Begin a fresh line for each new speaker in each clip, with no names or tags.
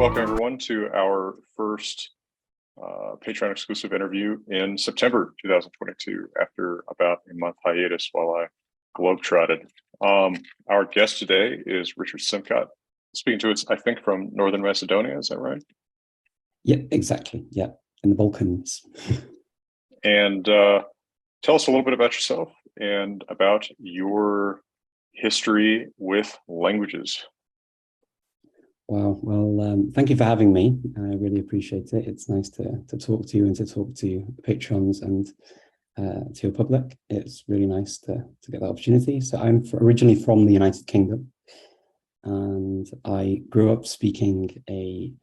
welcome everyone to our first Patreon exclusive interview in September 2022 after about a month hiatus while I globetrotted. Our guest today is Richard Simcott, speaking to us, I think, from Northern Macedonia. Is that right?
Yeah, exactly. Yeah, in the Balkans.
And tell us a little bit about yourself and about your history with languages.
Wow. Well, thank you for having me. I really appreciate it. It's nice to talk to you and to talk to patrons and to your public. It's really nice to get that opportunity. So I'm originally from the United Kingdom, and I grew up speaking a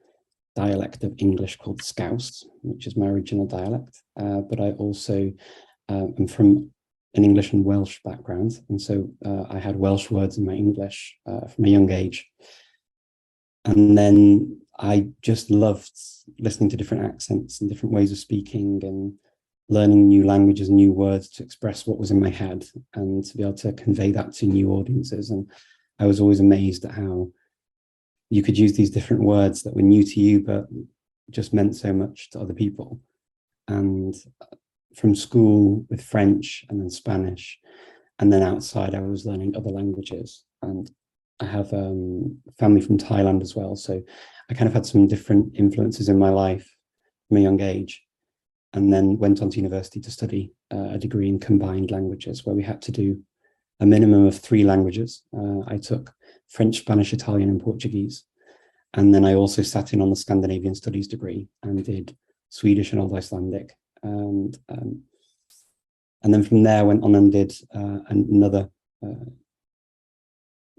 dialect of English called Scouse, which is my original dialect. But I also am from an English and Welsh background, and so I had Welsh words in my English from a young age. And then I just loved listening to different accents and different ways of speaking and learning new languages, new words to express what was in my head and to be able to convey that to new audiences. And I was always amazed at how you could use these different words that were new to you, but just meant so much to other people. And from school with French and then Spanish, and then outside I was learning other languages. And I have family from Thailand as well. So I kind of had some different influences in my life from a young age, and then went on to university to study a degree in combined languages where we had to do a minimum of 3 languages. I took French, Spanish, Italian, and Portuguese. And then I also sat in on the Scandinavian Studies degree and did Swedish and Old Icelandic. And then from there went on and did another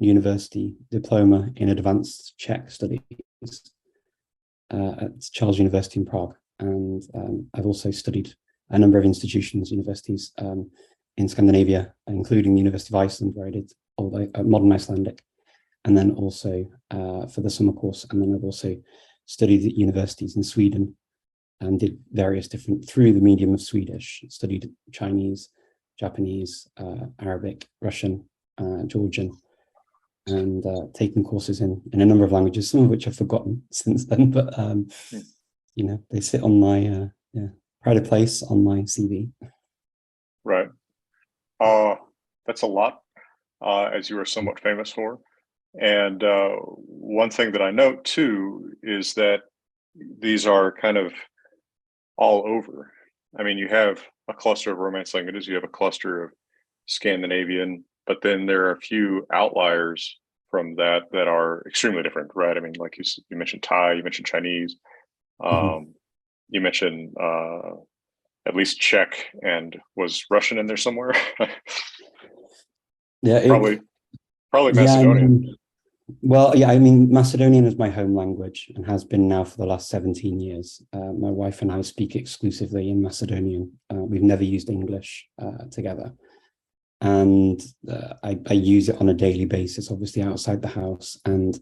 university diploma in advanced Czech studies at Charles University in Prague. And I've also studied a number of institutions, universities in Scandinavia, including the University of Iceland, where I did modern Icelandic, and then also for the summer course. And then I've also studied at universities in Sweden and did various different, through the medium of Swedish, studied Chinese, Japanese, Arabic, Russian, Georgian, and taken courses in a number of languages, some of which I've forgotten since then, but you know, they sit on my pride of place on my CV.
Right. That's a lot, as you are somewhat famous for. And one thing that I note too is that these are kind of all over. I mean, you have a cluster of Romance languages, you have a cluster of Scandinavian, but then there are a few outliers from that are extremely different, right? I mean, like you mentioned Thai, you mentioned Chinese, you mentioned at least Czech, and was Russian in there somewhere?
Yeah,
probably Macedonian.
I mean, Macedonian is my home language and has been now for the last 17 years. My wife and I speak exclusively in Macedonian. We've never used English together. And I use it on a daily basis, obviously outside the house, and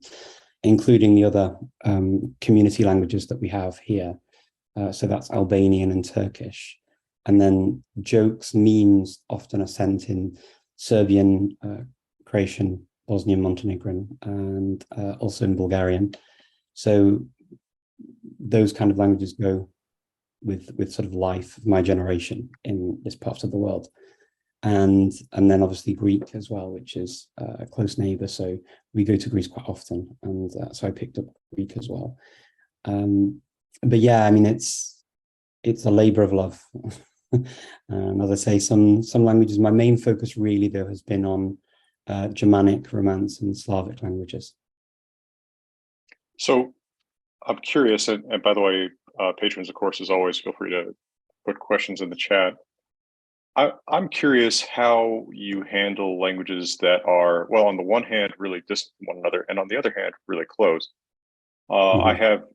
including the other community languages that we have here. So that's Albanian and Turkish. And then jokes, memes often are sent in Serbian, Croatian, Bosnian, Montenegrin, and also in Bulgarian. So those kind of languages go with sort of life of my generation in this part of the world. And then obviously Greek as well, which is a close neighbor. So we go to Greece quite often. And so I picked up Greek as well. But yeah, I mean, it's a labor of love. And as I say, some languages, my main focus really though has been on Germanic, Romance, and Slavic languages.
So I'm curious, and by the way, patrons, of course, as always, feel free to put questions in the chat. I'm curious how you handle languages that are, well, on the one hand, really distant from one another, and on the other hand, really close. I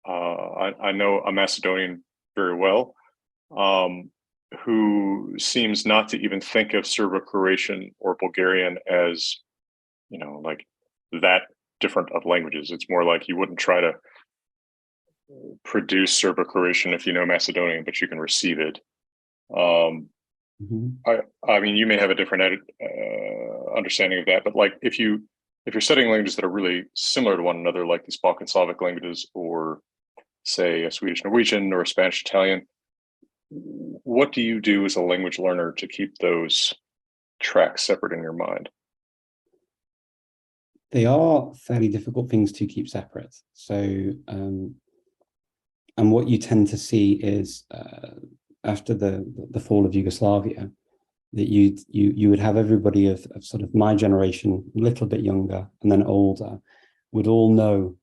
know a Macedonian very well, who seems not to even think of Serbo-Croatian or Bulgarian as, you know, like that different of languages. It's more like you wouldn't try to produce Serbo-Croatian if you know Macedonian, but you can receive it. I mean, you may have a different understanding of that, but like if you if you're studying languages that are really similar to one another, like these Balkan Slavic languages, or say a Swedish Norwegian or a Spanish Italian, what do you do as a language learner to keep those tracks separate in your mind?
They are fairly difficult things to keep separate. So, and what you tend to see is after the fall of Yugoslavia, that you would have everybody of sort of my generation, a little bit younger and then older, would all know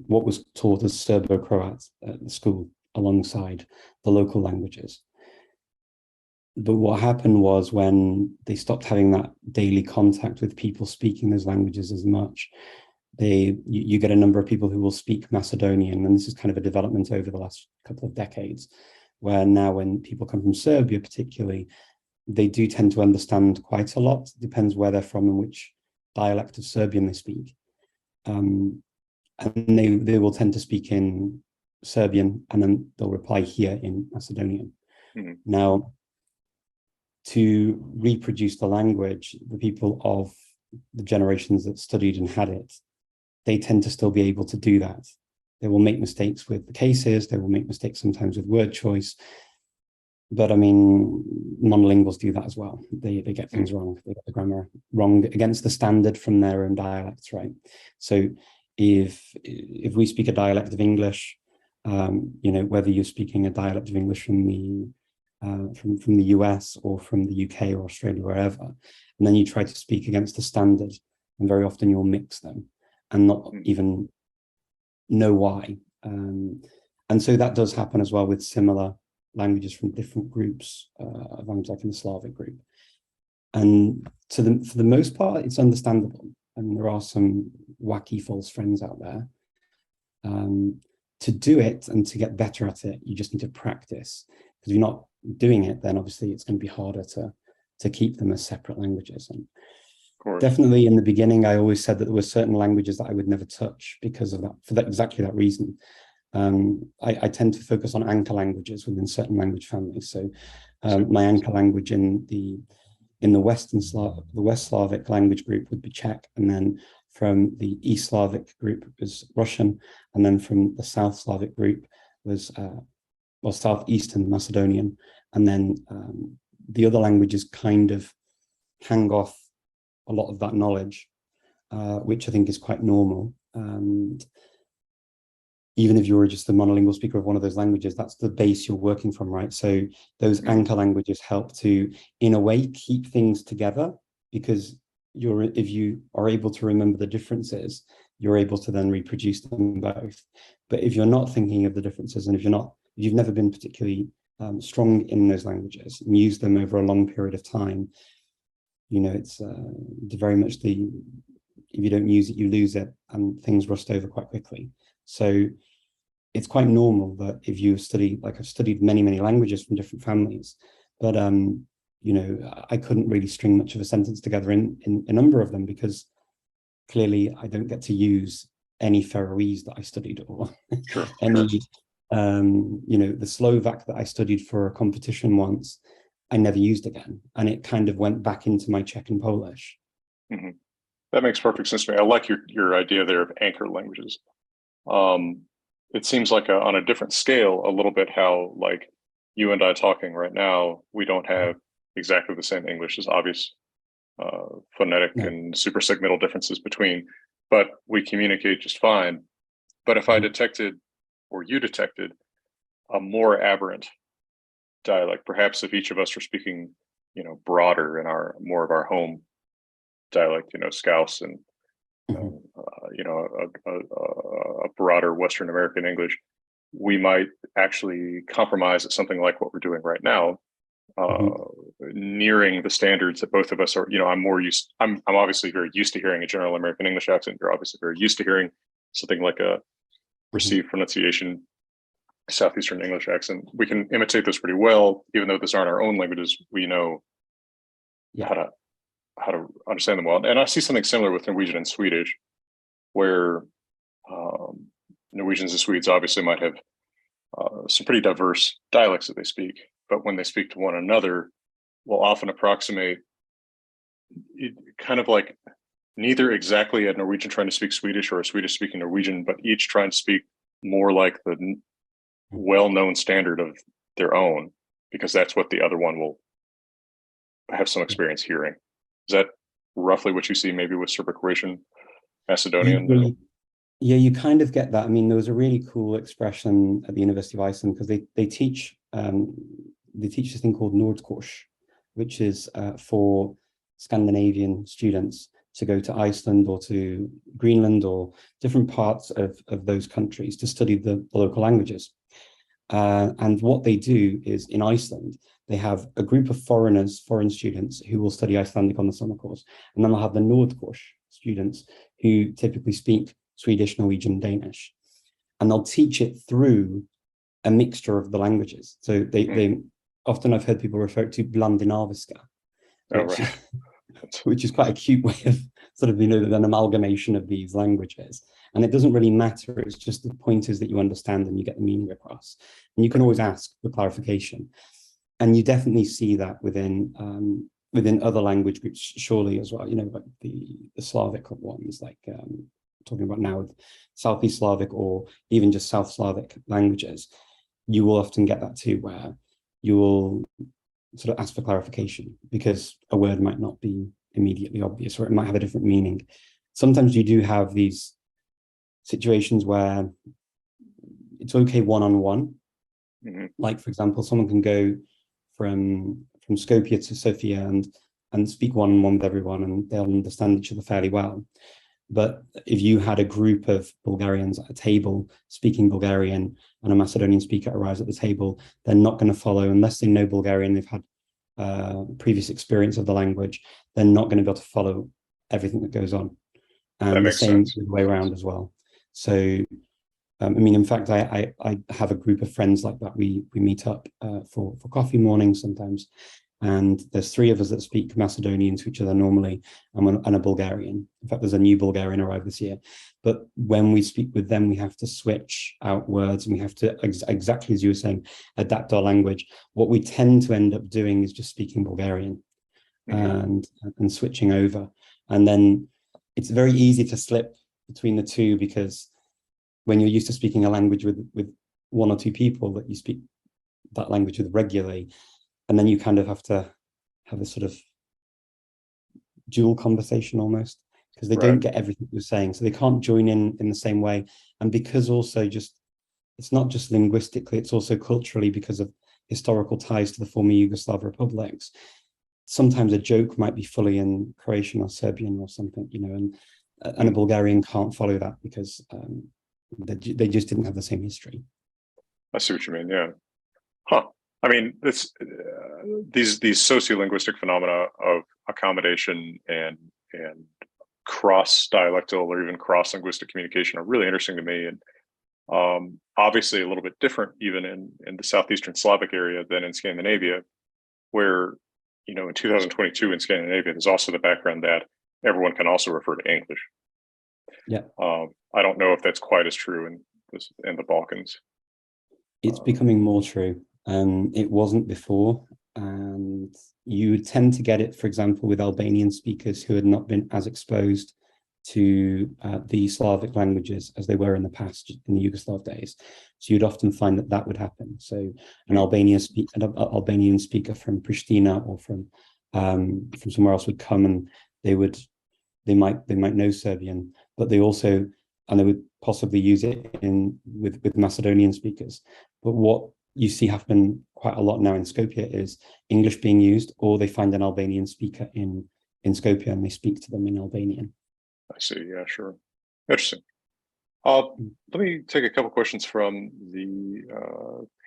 what was taught as Serbo-Croat at the school alongside the local languages. But what happened was, when they stopped having that daily contact with people speaking those languages as much, you get a number of people who will speak Macedonian, and this is kind of a development over the last couple of decades, where now when people come from Serbia particularly, they do tend to understand quite a lot. It depends where they're from and which dialect of Serbian they speak. And they will tend to speak in Serbian, and then they'll reply here in Macedonian. Mm-hmm. Now, to reproduce the language, the people of the generations that studied and had it, they tend to still be able to do that. They will make mistakes with the cases, they will make mistakes sometimes with word choice. But I mean, monolinguals do that as well. They get things wrong. They get the grammar wrong against the standard from their own dialects, right? So if we speak a dialect of English, whether you're speaking a dialect of English from the US or from the UK or Australia, wherever, and then you try to speak against the standard, and very often you'll mix them and not even know why. And so that does happen as well with similar languages from different groups of language, like in the Slavic group. And for the most part, it's understandable. And there are some wacky false friends out there. To do it and to get better at it, you just need to practice. Because if you're not doing it, then obviously it's going to be harder to keep them as separate languages. And definitely in the beginning, I always said that there were certain languages that I would never touch because of that, exactly that reason. I tend to focus on anchor languages within certain language families. So my anchor language in the West Slavic language group would be Czech, and then from the East Slavic group was Russian, and then from the South Slavic group was Southeastern Macedonian, and then the other languages kind of hang off a lot of that knowledge, which I think is quite normal. And even if you're just a monolingual speaker of one of those languages, that's the base you're working from, right? So those anchor languages help to, in a way, keep things together, because if you are able to remember the differences, you're able to then reproduce them both. But if you're not thinking of the differences, and if you've never been particularly strong in those languages and used them over a long period of time, it's very much if you don't use it, you lose it, and things rust over quite quickly. So it's quite normal that if you study, like I've studied many, many languages from different families, but I couldn't really string much of a sentence together in a number of them, because clearly I don't get to use any Faroese that I studied, or any, the Slovak that I studied for a competition once, I never used again. And it kind of went back into my Czech and Polish.
Mm-hmm. That makes perfect sense to me. I like your idea there of anchor languages. It seems like on a different scale, a little bit how, like, you and I talking right now, we don't have exactly the same English. There's obvious phonetic and suprasegmental differences between, but we communicate just fine. But if I detected, or you detected, a more aberrant dialect, perhaps if each of us are speaking, broader in more of our home dialect, Scouse, and a broader Western American English, we might actually compromise at something like what we're doing right now, nearing the standards that both of us are. I'm obviously very used to hearing a general American English accent. You're obviously very used to hearing something like a received pronunciation Southeastern English accent. We can imitate those pretty well, even though those aren't our own languages. We know how to understand them well. And I see something similar with Norwegian and Swedish, where Norwegians and Swedes obviously might have some pretty diverse dialects that they speak, but when they speak to one another, will often approximate it, kind of like neither exactly a Norwegian trying to speak Swedish or a Swedish speaking Norwegian, but each trying to speak more like the well-known standard of their own, because that's what the other one will have some experience hearing. Is that roughly what you see maybe with Serbo-Croatian, Macedonian?
Yeah, you kind of get that. I mean, there was a really cool expression at the University of Iceland because they teach this thing called Nordkurs, which is for Scandinavian students to go to Iceland or to Greenland or different parts of those countries to study the local languages. And what they do is in Iceland, they have a group of foreign students who will study Icelandic on the summer course. And then they'll have the Nordkurs students who typically speak Swedish, Norwegian, Danish. And they'll teach it through a mixture of the languages. So they often, I've heard people refer to blandinaviska, which is quite a cute way of sort of, an amalgamation of these languages. And it doesn't really matter. It's just the point is that you understand and you get the meaning across. And you can always ask for clarification. And you definitely see that within other language groups, surely as well, like the Slavic ones, like talking about now with Southeast Slavic or even just South Slavic languages, you will often get that too, where you will sort of ask for clarification because a word might not be immediately obvious or it might have a different meaning. Sometimes you do have these situations where it's okay one-on-one. Like, for example, someone can go from Skopje to Sofia and speak one-on-one with everyone and they'll understand each other fairly well. But if you had a group of Bulgarians at a table speaking Bulgarian and a Macedonian speaker arrives at the table, they're not going to follow, unless they know Bulgarian, they've had previous experience of the language, they're not going to be able to follow everything that goes on. And the same way around as well. So, in fact, I have a group of friends like that. We meet up for coffee mornings sometimes. And there's 3 of us that speak Macedonian to each other normally, and a Bulgarian. In fact, there's a new Bulgarian arrived this year. But when we speak with them, we have to switch out words and we have to, exactly as you were saying, adapt our language. What we tend to end up doing is just speaking Bulgarian and switching over. And then it's very easy to slip between the two because when you're used to speaking a language with 1 or 2 people that you speak that language with regularly, and then you kind of have to have a sort of dual conversation almost, because they don't get everything you're saying. So they can't join in the same way. And because also it's not just linguistically, it's also culturally because of historical ties to the former Yugoslav republics. Sometimes a joke might be fully in Croatian or Serbian or something, and a Bulgarian can't follow that because they just didn't have the same history.
I see what you mean, yeah. Huh. I mean, these sociolinguistic phenomena of accommodation and cross-dialectal or even cross-linguistic communication are really interesting to me, and obviously a little bit different even in the southeastern Slavic area than in Scandinavia, where in 2022 in Scandinavia there's also the background that everyone can also refer to English.
Yeah.
I don't know if that's quite as true in the Balkans.
It's becoming more true. It wasn't before, and you would tend to get it, for example, with Albanian speakers who had not been as exposed to the Slavic languages as they were in the past, in the Yugoslav days. So you'd often find that would happen. So an Albanian speaker from Pristina or from somewhere else would come, and they might know Serbian, but they would possibly use it with Macedonian speakers. But what you see happen quite a lot now in Skopje is English being used, or they find an Albanian speaker in Skopje and they speak to them in Albanian.
I see. Yeah, sure. Interesting. Let me take a couple questions from the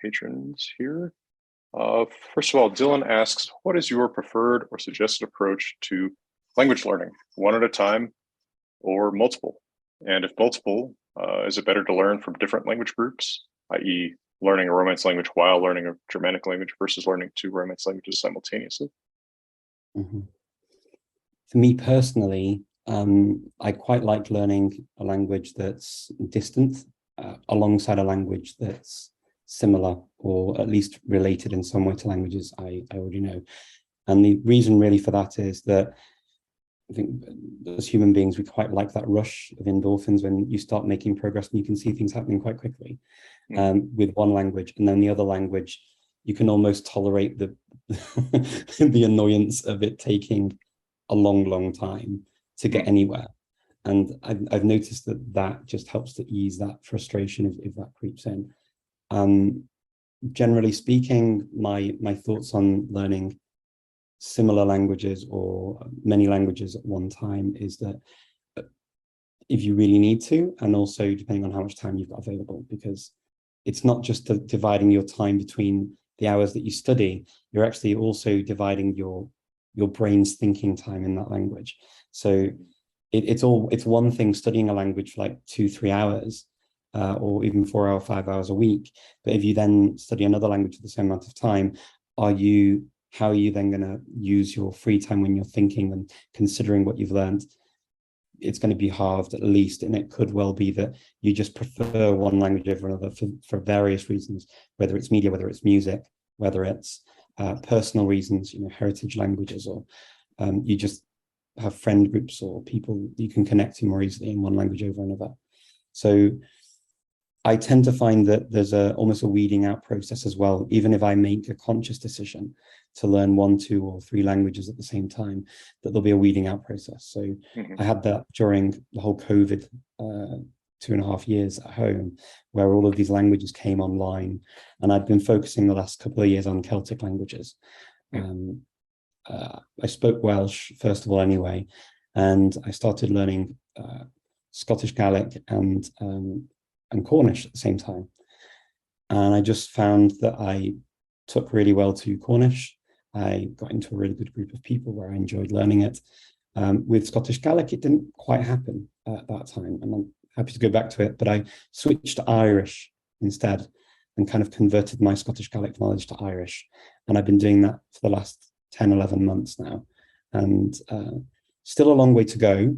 patrons here. First of all, Dylan asks, what is your preferred or suggested approach to language learning? One at a time or multiple? And if multiple, is it better to learn from different language groups, i.e. learning a Romance language while learning a Germanic language versus learning 2 Romance languages simultaneously?
For me personally, I quite like learning a language that's distant alongside a language that's similar or at least related in some way to languages I already know. And the reason really for that is that I think as human beings, we quite like that rush of endorphins when you start making progress and you can see things happening quite quickly with one language, and then the other language, you can almost tolerate the the annoyance of it taking a long time to get anywhere. And I've noticed that just helps to ease that frustration if that creeps in. Generally speaking, my thoughts on learning similar languages or many languages at one time is that if you really need to, and also depending on how much time you've got available, because it's not just dividing your time between the hours that you study, you're actually also dividing your brain's thinking time in that language. So it's one thing studying a language for like 2-3 hours, or even 4 or 5 hours a week. But if you then study another language at the same amount of time, how are you then going to use your free time when you're thinking and considering what you've learned? It's going to be halved at least, and it could well be that you just prefer one language over another for various reasons, whether it's media, whether it's music, whether it's personal reasons, heritage languages, or you just have friend groups or people you can connect to more easily in one language over another. So I tend to find that there's almost a weeding out process as well. Even if I make a conscious decision to learn 1, 2, or 3 languages at the same time, that there'll be a weeding out process. So I had that during the whole COVID 2.5 years at home, where all of these languages came online, and I'd been focusing the last couple of years on Celtic languages. I spoke Welsh, first of all, anyway, and I started learning Scottish Gaelic and Cornish at the same time. And I just found that I took really well to Cornish. I got into a really good group of people where I enjoyed learning it. With Scottish Gaelic, it didn't quite happen at that time, and I'm happy to go back to it, but I switched to Irish instead and kind of converted my Scottish Gaelic knowledge to Irish. And I've been doing that for the last 10, 11 months now. And still a long way to go,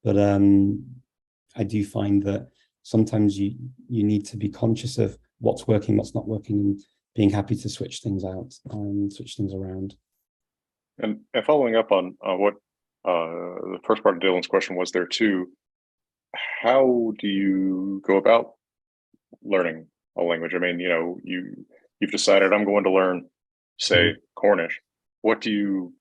but I do find that sometimes you need to be conscious of what's working, what's not working, and being happy to switch things out and switch things around.
And following up on what the first part of Dylan's question was there too, how do you go about learning a language? I mean, you've decided I'm going to learn, say, Cornish. What do you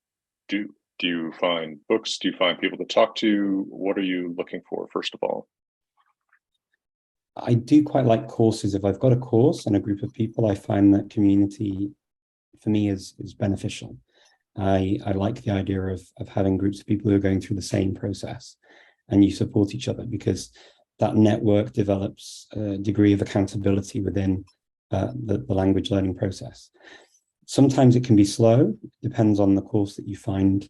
do? Do you find books? Do you find people to talk to? What are you looking for, first of all?
I do quite like courses. If I've got a course and a group of people, I find that community for me is beneficial. I like the idea of having groups of people who are going through the same process, and you support each other, because that network develops a degree of accountability within the language learning process. Sometimes it can be slow, depends on the course that you find.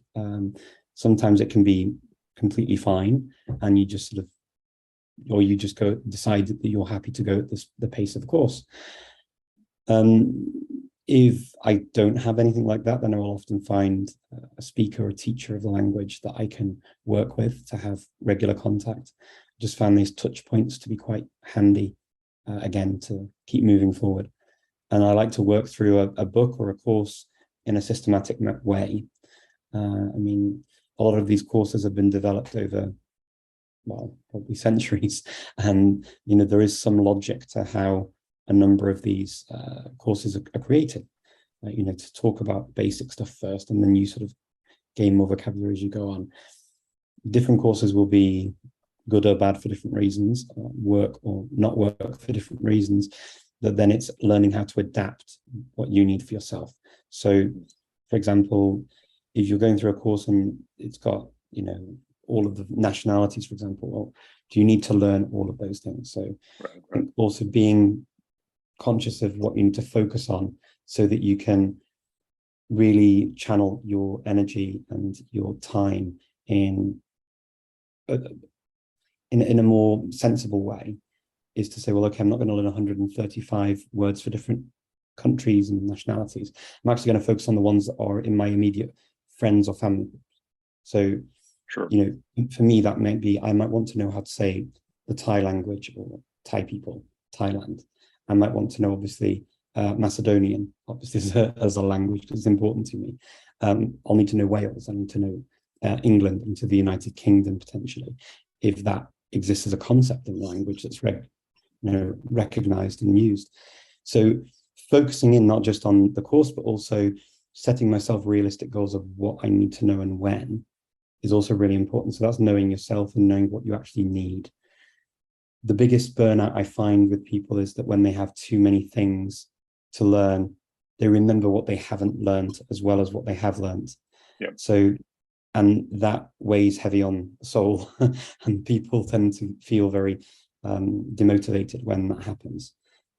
Sometimes it can be completely fine, and you just decide that you're happy to go at the pace of the course. If I don't have anything like that, then I will often find a speaker or teacher of the language that I can work with to have regular contact. I just found these touch points to be quite handy, again, to keep moving forward. And I like to work through a book or a course in a systematic way. I mean, a lot of these courses have been developed over, well, probably centuries. And, there is some logic to how a number of these courses are created, to talk about basic stuff first, and then you sort of gain more vocabulary as you go on. Different courses will be good or bad for different reasons, work or not work for different reasons, but then it's learning how to adapt what you need for yourself. So, for example, if you're going through a course and it's got, all of the nationalities, for example, well, do you need to learn all of those things? So right. Also being conscious of what you need to focus on so that you can really channel your energy and your time in a more sensible way, is to say, well, okay, I'm not going to learn 135 words for different countries and nationalities. I'm actually going to focus on the ones that are in my immediate friends or family groups. So, sure. For me, that might be, I might want to know how to say the Thai language or Thai people, Thailand. I might want to know, obviously, Macedonian, obviously, as a language, because it's important to me. I'll need to know Wales. I need to know England into the United Kingdom potentially, if that exists as a concept in the language that's recognized and used. So focusing in not just on the course, but also setting myself realistic goals of what I need to know and when is also really important. So that's knowing yourself and knowing what you actually need. The biggest burnout I find with people is that when they have too many things to learn, they remember what they haven't learned as well as what they have learned.
Yep.
So, and that weighs heavy on the soul, and people tend to feel very demotivated when that happens.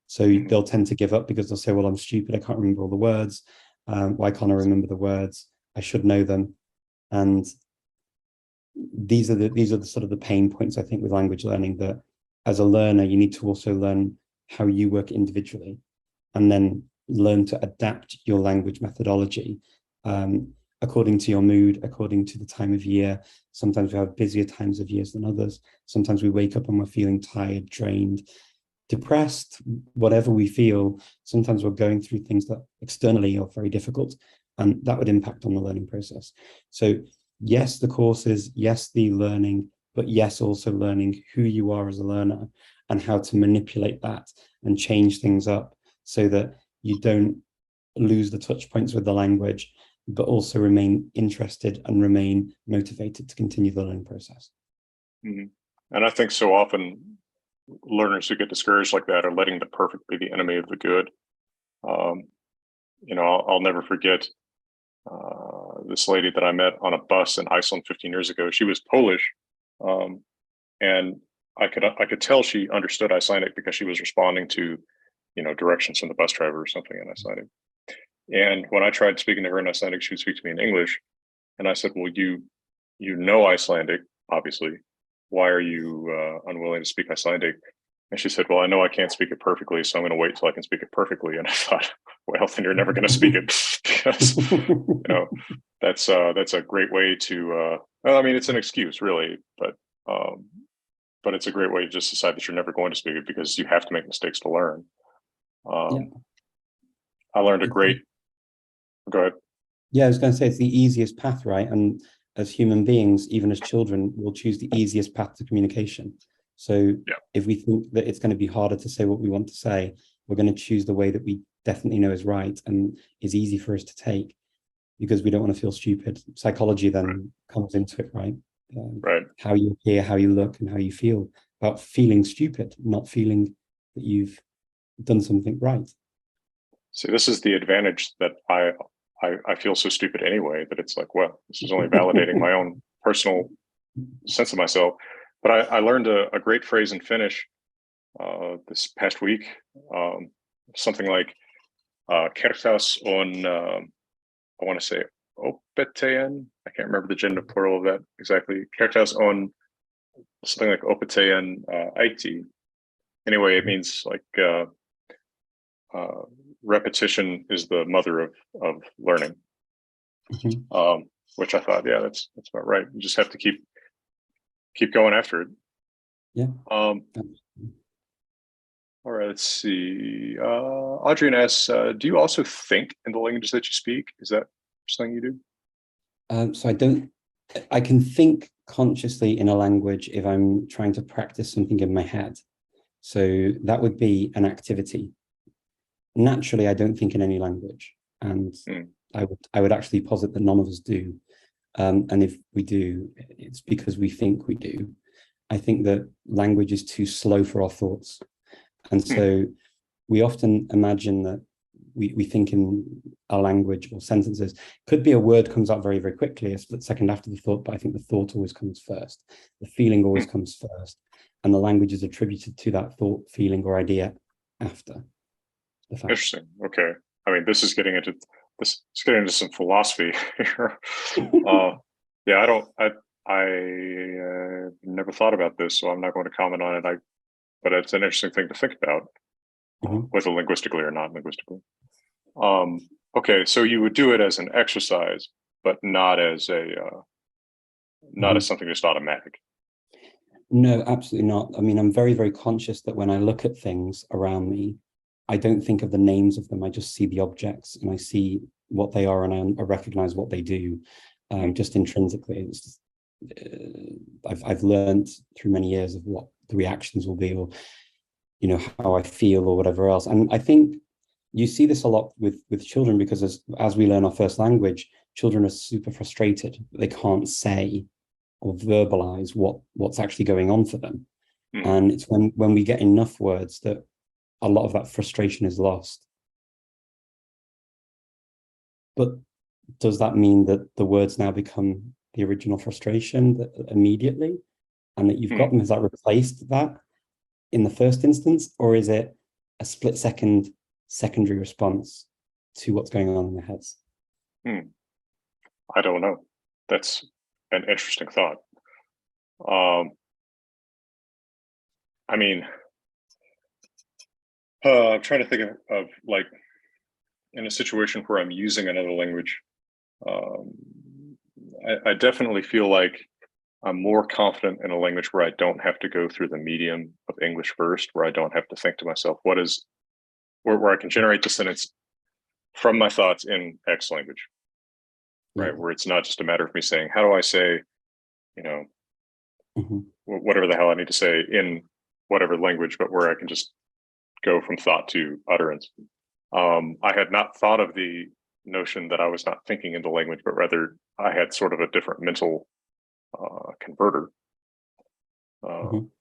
So they'll tend to give up because they'll say, well, I'm stupid, I can't remember all the words. Why can't I remember the words? I should know them. And these are the sort of the pain points, I think, with language learning, that as a learner, you need to also learn how you work individually, and then learn to adapt your language methodology according to your mood, according to the time of year. Sometimes we have busier times of years than others. Sometimes we wake up and we're feeling tired, drained, depressed, whatever we feel. Sometimes we're going through things that externally are very difficult, and that would impact on the learning process. So yes, the courses, yes, the learning, but yes, also learning who you are as a learner and how to manipulate that and change things up so that you don't lose the touch points with the language, but also remain interested and remain motivated to continue the learning process.
Mm-hmm. And I think so often learners who get discouraged like that are letting the perfect be the enemy of the good. I'll never forget this lady that I met on a bus in Iceland 15 years ago. She was Polish, and I could tell she understood Icelandic because she was responding to, directions from the bus driver or something in Icelandic. And when I tried speaking to her in Icelandic, she would speak to me in English. And I said, well, you know Icelandic, obviously. Why are you unwilling to speak Icelandic? And she said, well, I know I can't speak it perfectly, so I'm going to wait till I can speak it perfectly. And I thought, well, then you're never going to speak it, because, that's a great way to, it's an excuse really, but it's a great way to just decide that you're never going to speak it because you have to make mistakes to learn. I learned go ahead.
Yeah, I was going to say it's the easiest path, right? And as human beings, even as children, we'll choose the easiest path to communication. So if we think that it's going to be harder to say what we want to say, we're going to choose the way that we definitely know is right and is easy for us to take, because we don't want to feel stupid. Psychology then comes into it, right? How you hear, how you look, and how you feel about feeling stupid, not feeling that you've done something right.
See, this is the advantage that I feel so stupid anyway, that it's like, well, this is only validating my own personal sense of myself. But I learned a great phrase in Finnish this past week, something like kertaus on, I want to say opettajan. I can't remember the gender plural of that exactly. Kertaus on something like opettajan äiti. Anyway, it means like repetition is the mother of learning. Which I thought, that's about right. You just have to keep going after it. All right, let's see. Adrian asks, do you also think in the language that you speak? Is that something you do?
So I can think consciously in a language if I'm trying to practice something in my head. So that would be an activity. Naturally, I don't think in any language. And I would actually posit that none of us do. And if we do, it's because we think we do. I think that language is too slow for our thoughts. And so we often imagine that we think in a language or sentences. Could be a word comes out very, very quickly, a split second after the thought, but I think the thought always comes first. The feeling always comes first. And the language is attributed to that thought, feeling, or idea after the fact.
Interesting. Okay. I mean, this is getting into some philosophy here. I never thought about this, so I'm not going to comment on it. But it's an interesting thing to think about, whether linguistically or not linguistically. Okay, so you would do it as an exercise, but not as as something just automatic.
No, absolutely not. I mean, I'm very, very conscious that when I look at things around me, I don't think of the names of them. I just see the objects and I see what they are, and I recognize what they do. just intrinsically. It's I've learned through many years of what the reactions will be, or how I feel, or whatever else. And I think you see this a lot with children, because as we learn our first language, children are super frustrated. They can't say or verbalize what's actually going on for them. And it's when we get enough words that a lot of that frustration is lost. But does that mean that the words now become the original frustration immediately, and that you've got them? Has that replaced that in the first instance, or is it a split second secondary response to what's going on in their heads?
I don't know. That's an interesting thought. I mean, I'm trying to think of like, in a situation where I'm using another language, I definitely feel like I'm more confident in a language where I don't have to go through the medium of English first, where I don't have to think to myself, where I can generate the sentence from my thoughts in X language, right? Where it's not just a matter of me saying, how do I say, whatever the hell I need to say in whatever language, but where I can just go from thought to utterance. I had not thought of the notion that I was not thinking in the language, but rather I had sort of a different mental converter from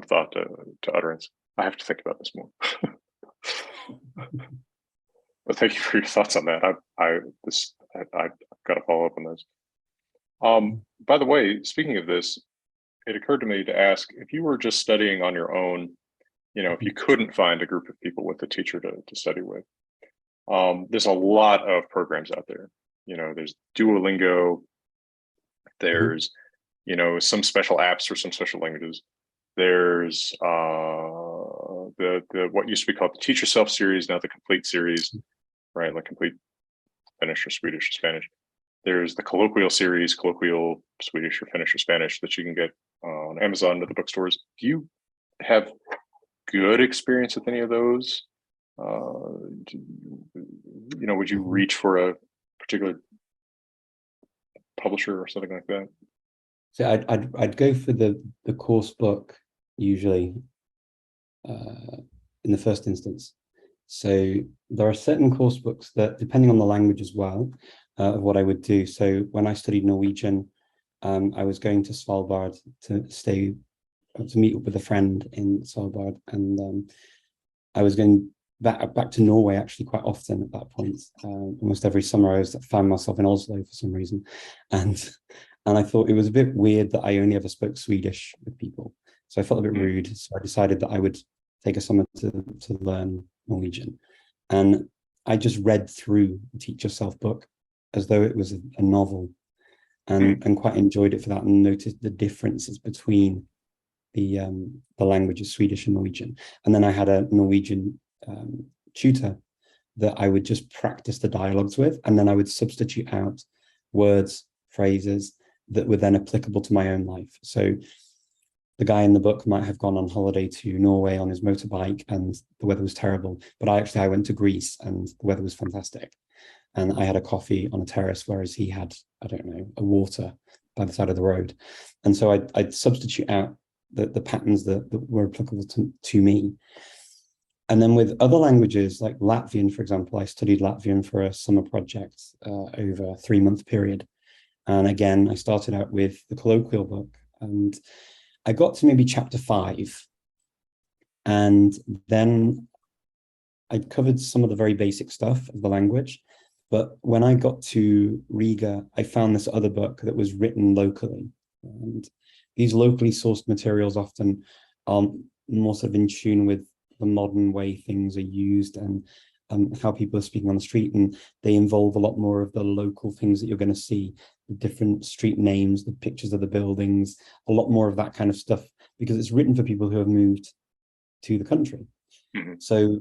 thought to utterance. I have to think about this more. But thank you for your thoughts on that. I've got to follow up on those. By the way, speaking of this, it occurred to me to ask, if you were just studying on your own, if you couldn't find a group of people with a teacher to study with, there's a lot of programs out there. There's Duolingo, there's, some special apps for some special languages. There's the what used to be called the Teach Yourself series, now the Complete series, right? Like Complete Finnish or Swedish or Spanish. There's the Colloquial series, Colloquial Swedish or Finnish or Spanish, that you can get on Amazon or the bookstores. Do you have good experience with any of those? Would you reach for a particular publisher or something like that?
So I'd go for the course book usually in the first instance. So there are certain course books that, depending on the language as well, of what I would do. So when I studied Norwegian, I was going to Svalbard to meet up with a friend in Svalbard, and I was going back to Norway actually quite often at that point. Almost every summer I found myself in Oslo for some reason, and I thought it was a bit weird that I only ever spoke Swedish with people. So I felt a bit rude. So I decided that I would take a summer to learn Norwegian, and I just read through the Teach Yourself book as though it was a novel, and quite enjoyed it for that, and noticed the differences between the languages, Swedish and Norwegian. And then I had a Norwegian tutor that I would just practice the dialogues with, and then I would substitute out words, phrases that were then applicable to my own life. So the guy in the book might have gone on holiday to Norway on his motorbike and the weather was terrible, but I went to Greece and the weather was fantastic. And I had a coffee on a terrace, whereas he had, I don't know, a water by the side of the road. And so I'd substitute out the patterns that were applicable to me. And then with other languages, like Latvian, for example, I studied Latvian for a summer project over a 3-month period. And again, I started out with the colloquial book, and I got to maybe chapter 5. And then I'd covered some of the very basic stuff of the language. But when I got to Riga, I found this other book that was written locally. And these locally sourced materials often are more sort of in tune with the modern way things are used and how people are speaking on the street. And they involve a lot more of the local things that you're going to see, the different street names, the pictures of the buildings, a lot more of that kind of stuff, because it's written for people who have moved to the country. So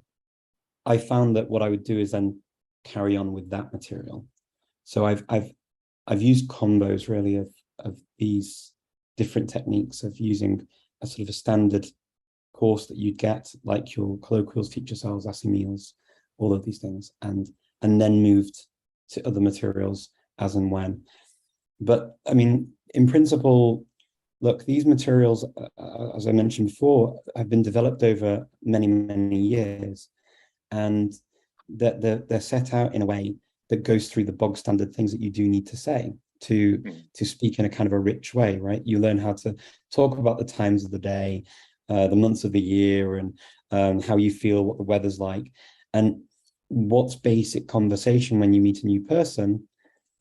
I found that what I would do is then carry on with that material. So I've used combos really of these different techniques of using a sort of a standard course that you'd get, like your colloquials, Teach Yourselves, Assimils, all of these things, and then moved to other materials as and when. But I mean, in principle, look, these materials, as I mentioned before, have been developed over many, many years, and they're set out in a way that goes through the bog standard things that you do need to say to speak in a kind of a rich way, right? You learn how to talk about the times of the day, the months of the year, and how you feel, what the weather's like, and what's basic conversation when you meet a new person.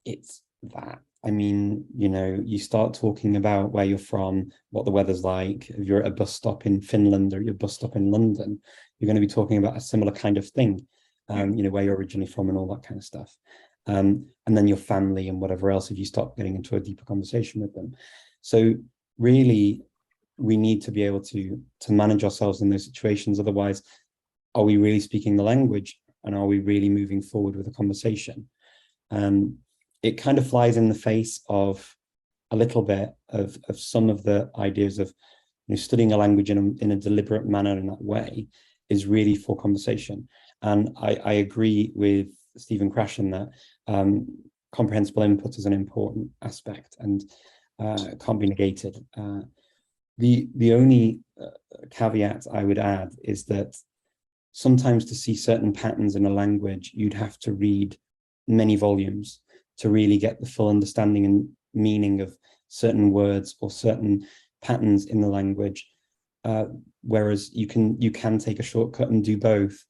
It's that. I mean, you know, you start talking about where you're from, what the weather's like. If you're at a bus stop in Finland or your bus stop in London, you're going to be talking about a similar kind of thing, you know, where you're originally from and all that kind of stuff. And then your family and whatever else, if you start getting into a deeper conversation with them. So really, we need to be able to manage ourselves in those situations. Otherwise, are we really speaking the language, and are we really moving forward with a conversation? It kind of flies in the face of a little bit of some of the ideas of, you know, studying a language in a deliberate manner in that way is really for conversation. And I agree with Stephen Krashen that comprehensible input is an important aspect and can't be negated. The only caveat I would add is that sometimes to see certain patterns in a language, you'd have to read many volumes to really get the full understanding and meaning of certain words or certain patterns in the language. Whereas you can take a shortcut and do both.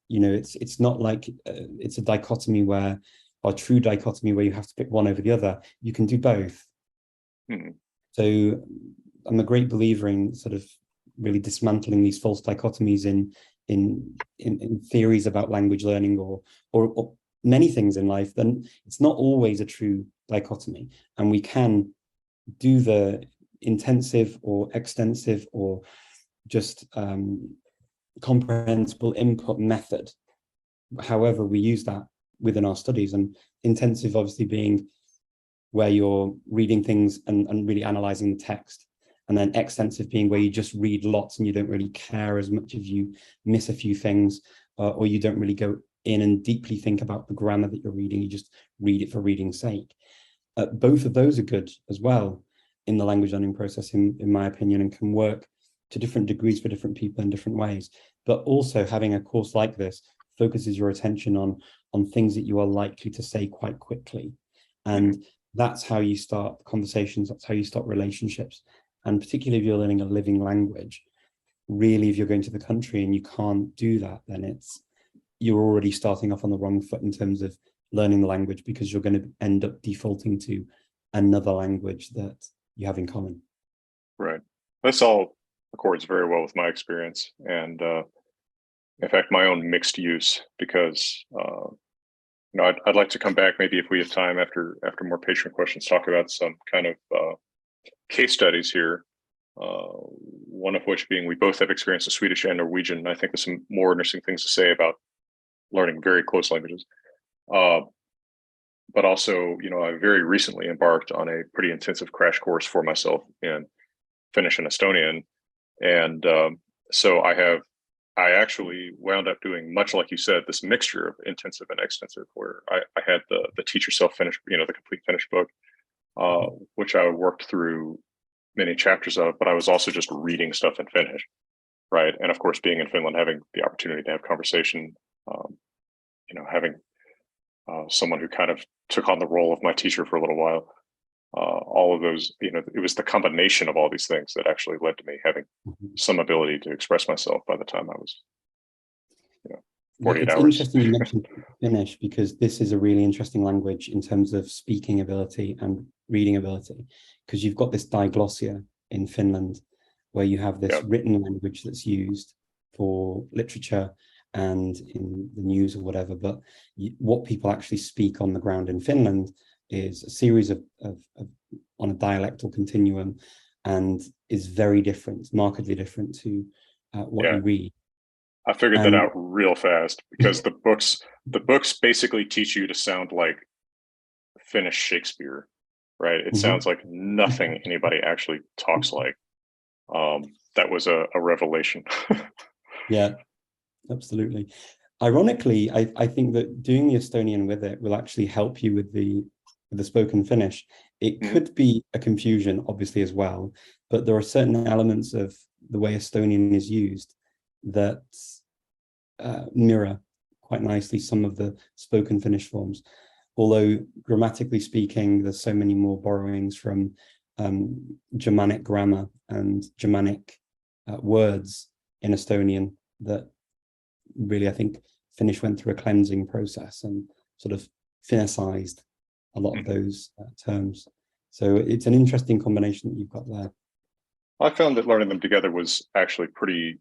You know, it's not like it's a dichotomy or a true dichotomy where you have to pick one over the other. You can do both. So I'm a great believer in sort of really dismantling these false dichotomies in theories about language learning or many things in life. Then it's not always a true dichotomy, and we can do the intensive or extensive or just comprehensible input method, however we use that within our studies. And intensive obviously being where you're reading things and really analyzing the text, and then extensive being where you just read lots and you don't really care as much if you miss a few things, or you don't really go in and deeply think about the grammar that you're reading. You just read it for reading's sake. Both of those are good as well in the language learning process, in my opinion, and can work to different degrees for different people in different ways. But also having a course like this focuses your attention on things that you are likely to say quite quickly. And that's how you start conversations, that's how you start relationships. And particularly if you're learning a living language, really, if you're going to the country and you can't do that, then you're already starting off on the wrong foot in terms of learning the language, because you're going to end up defaulting to another language that you have in common.
Right. This all accords very well with my experience, and in fact, my own mixed use, because you know, I'd like to come back maybe if we have time after more patient questions, talk about some kind of case studies here. One of which being we both have experience in Swedish and Norwegian, and I think there's some more interesting things to say about learning very close languages. But also, you know, I very recently embarked on a pretty intensive crash course for myself in Finnish and Estonian. And so I actually wound up doing, much like you said, this mixture of intensive and extensive, where I had the teach yourself Finnish, you know, the complete Finnish book, which I worked through many chapters of, but I was also just reading stuff in Finnish, right? And of course, being in Finland, having the opportunity to have conversation, you know, having someone who kind of took on the role of my teacher for a little while. All of those, you know, it was the combination of all these things that actually led to me having some ability to express myself by the time I was, you know, 48
it's
hours.
Interesting you mentioned Finnish, because this is a really interesting language in terms of speaking ability and reading ability, because you've got this diglossia in Finland where you have this written language that's used for literature and in the news or whatever, but what people actually speak on the ground in Finland is a series of on a dialectal continuum, and is very different, markedly different to what you read.
I figured that out real fast, because the books basically teach you to sound like Finnish Shakespeare, right? It sounds like nothing anybody actually talks like. That was a revelation.
Yeah, absolutely. Ironically, I think that doing the Estonian with it will actually help you with the spoken Finnish, It
Mhm.
could be a confusion, obviously, as well, but there are certain elements of the way Estonian is used that mirror quite nicely some of the spoken Finnish forms. Although grammatically speaking, there's so many more borrowings from Germanic grammar and Germanic words in Estonian that really, I think, Finnish went through a cleansing process and sort of Finnicized a lot of
Mhm.
those terms. So it's an interesting combination that you've got there.
I found that learning them together was actually pretty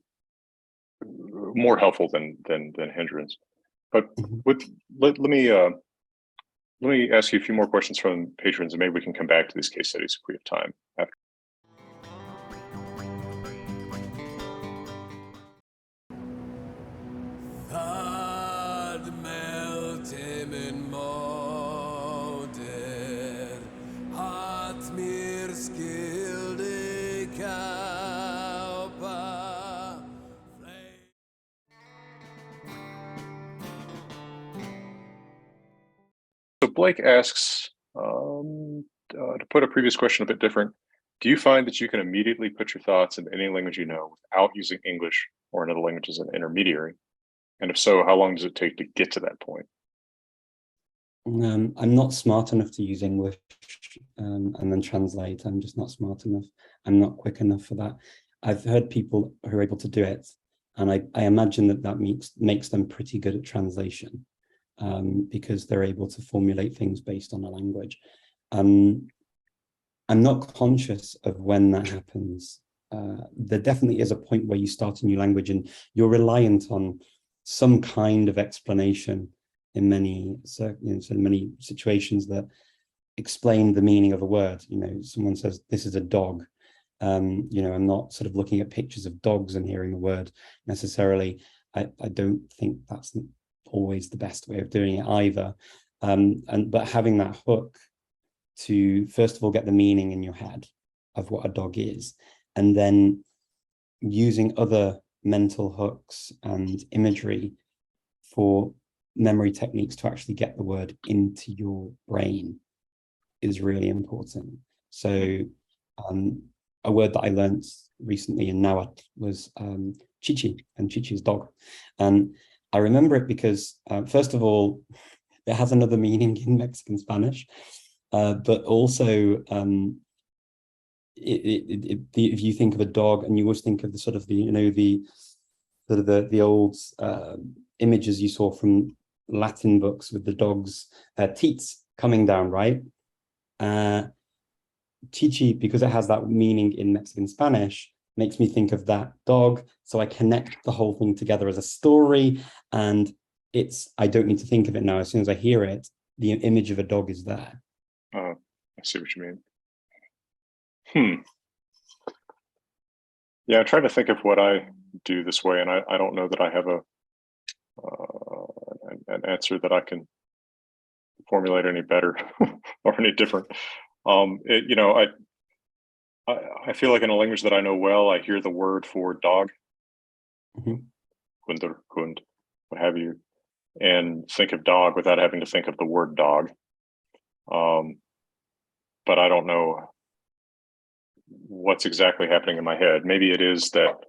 more helpful than hindrance. But
Mhm.
with let me ask you a few more questions from patrons, and maybe we can come back to these case studies if we have time after. So Blake asks, to put a previous question a bit different, do you find that you can immediately put your thoughts into any language you know without using English or another language as an intermediary? And if so, how long does it take to get to that point?
I'm not smart enough to use English and then translate. I'm just not smart enough. I'm not quick enough for that. I've heard people who are able to do it, and I imagine that makes them pretty good at translation because they're able to formulate things based on a language. I'm not conscious of when that happens. There definitely is a point where you start a new language and you're reliant on some kind of explanation in many, so many situations that explain the meaning of a word. Someone says, this is a dog. I'm not sort of looking at pictures of dogs and hearing the word necessarily. I don't think that's always the best way of doing it either. But having that hook to, first of all, get the meaning in your head of what a dog is, and then using other mental hooks and imagery for memory techniques to actually get the word into your brain is really important. So a word that I learned recently in Nahuatl was chichi, and chichi's dog. And I remember it because, first of all, it has another meaning in Mexican Spanish, but also if you think of a dog, and you always think of the sort of the old images you saw from Latin books with the dog's teats coming down, right? Chichi, because it has that meaning in Mexican Spanish, makes me think of that dog. So I connect the whole thing together as a story, and I don't need to think of it now. As soon as I hear it, the image of a dog is there.
I see what you mean. Yeah, I try to think of what I do this way, and I don't know that I have an answer that I can formulate any better or any different. I feel like in a language that I know well, I hear the word for dog,
Mhm.
kunder, kund, what have you, and think of dog without having to think of the word dog. But I don't know what's exactly happening in my head. Maybe it is that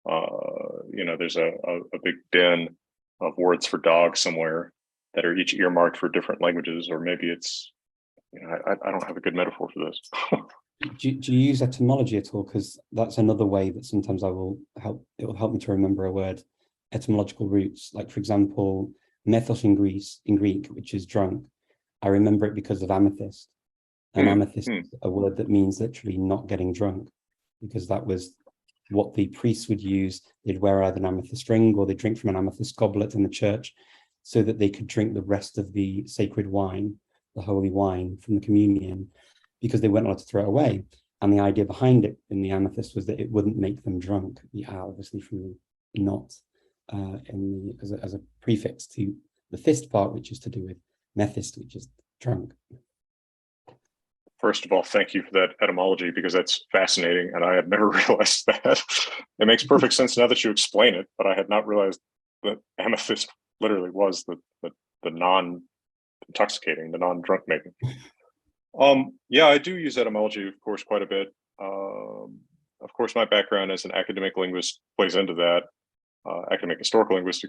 there's a big bin of words for dog somewhere that are each earmarked for different languages, or maybe it's I don't have a good metaphor for this.
Do you use etymology at all? Because that's another way that sometimes it will help me to remember a word. Etymological roots, like for example, methos in Greek, which is drunk. I remember it because of amethyst. And amethyst is a word that means literally not getting drunk, because that was what the priests would use. They'd wear either an amethyst ring or they'd drink from an amethyst goblet in the church so that they could drink the rest of the sacred wine, the holy wine from the communion, because they weren't allowed to throw it away. And the idea behind it in the amethyst was that it wouldn't make them drunk. Obviously from the not as a prefix to the fist part, which is to do with methist, which is drunk.
First of all, thank you for that etymology, because that's fascinating, and I had never realized that. It makes perfect sense now that you explain it, but I had not realized that amethyst literally was the non-intoxicating, the non-drunk making. Yeah, I do use etymology, of course, quite a bit. Of course, my background as an academic linguist plays into that. Academic historical linguist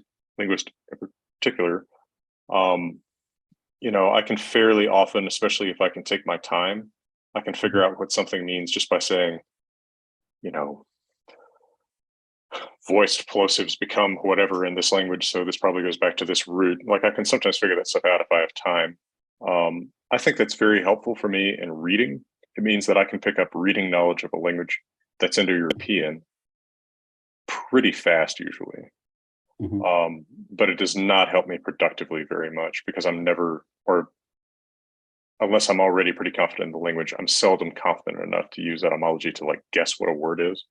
in particular. Um, I can fairly often, especially if I can take my time, I can figure out what something means just by saying, you know, voiced plosives become whatever in this language. So this probably goes back to this root. Like I can sometimes figure that stuff out if I have time. I think that's very helpful for me in reading. It means that I can pick up reading knowledge of a language that's Indo-European pretty fast usually. But it does not help me productively very much because I'm never, or unless I'm already pretty confident in the language, I'm seldom confident enough to use etymology to like guess what a word is.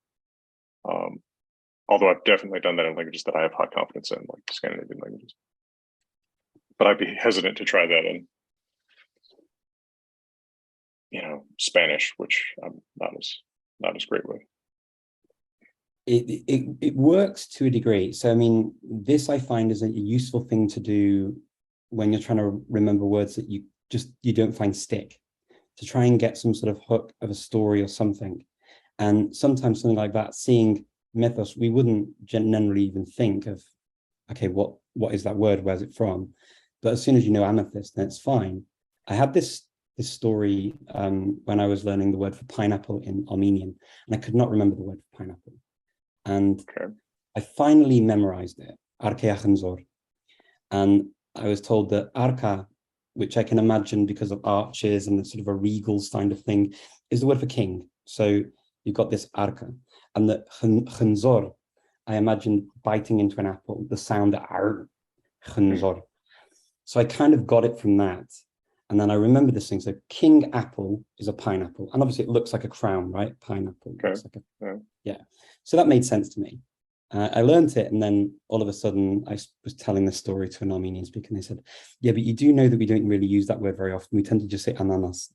Although I've definitely done that in languages that I have high confidence in, like Scandinavian languages. But I'd be hesitant to try that in, Spanish, which I'm not as great with.
It works to a degree. So I mean, this I find is a useful thing to do when you're trying to remember words that you don't find stick, to try and get some sort of hook of a story or something. And sometimes something like that, seeing mythos, we wouldn't generally even think of, okay, what is that word? Where's it from? But as soon as you know amethyst, then it's fine. I had this story when I was learning the word for pineapple in Armenian, and I could not remember the word for pineapple. And I finally memorized it, Arka Khanzor. And I was told that Arka, which I can imagine because of arches and the sort of a regal kind of thing, is the word for king. So you've got this Arka. And the Khanzor, I imagine biting into an apple, the sound Ar, Khanzor. So I kind of got it from that. And then I remember this thing. So king apple is a pineapple. And obviously it looks like a crown, right? Pineapple. Looks like yeah. So that made sense to me. I learned it, and then all of a sudden I was telling this story to an Armenian speaker, and they said, yeah, but you do know that we don't really use that word very often. We tend to just say ananas.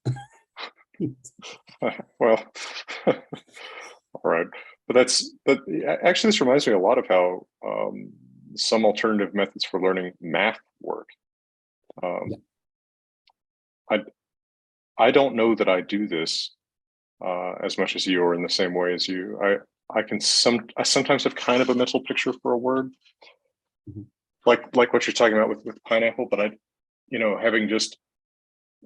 Well, all right. But actually, this reminds me a lot of how some alternative methods for learning math work. I don't know that I do this as much as you, or in the same way as you. I sometimes have kind of a mental picture for a word, like what you're talking about with pineapple. But having just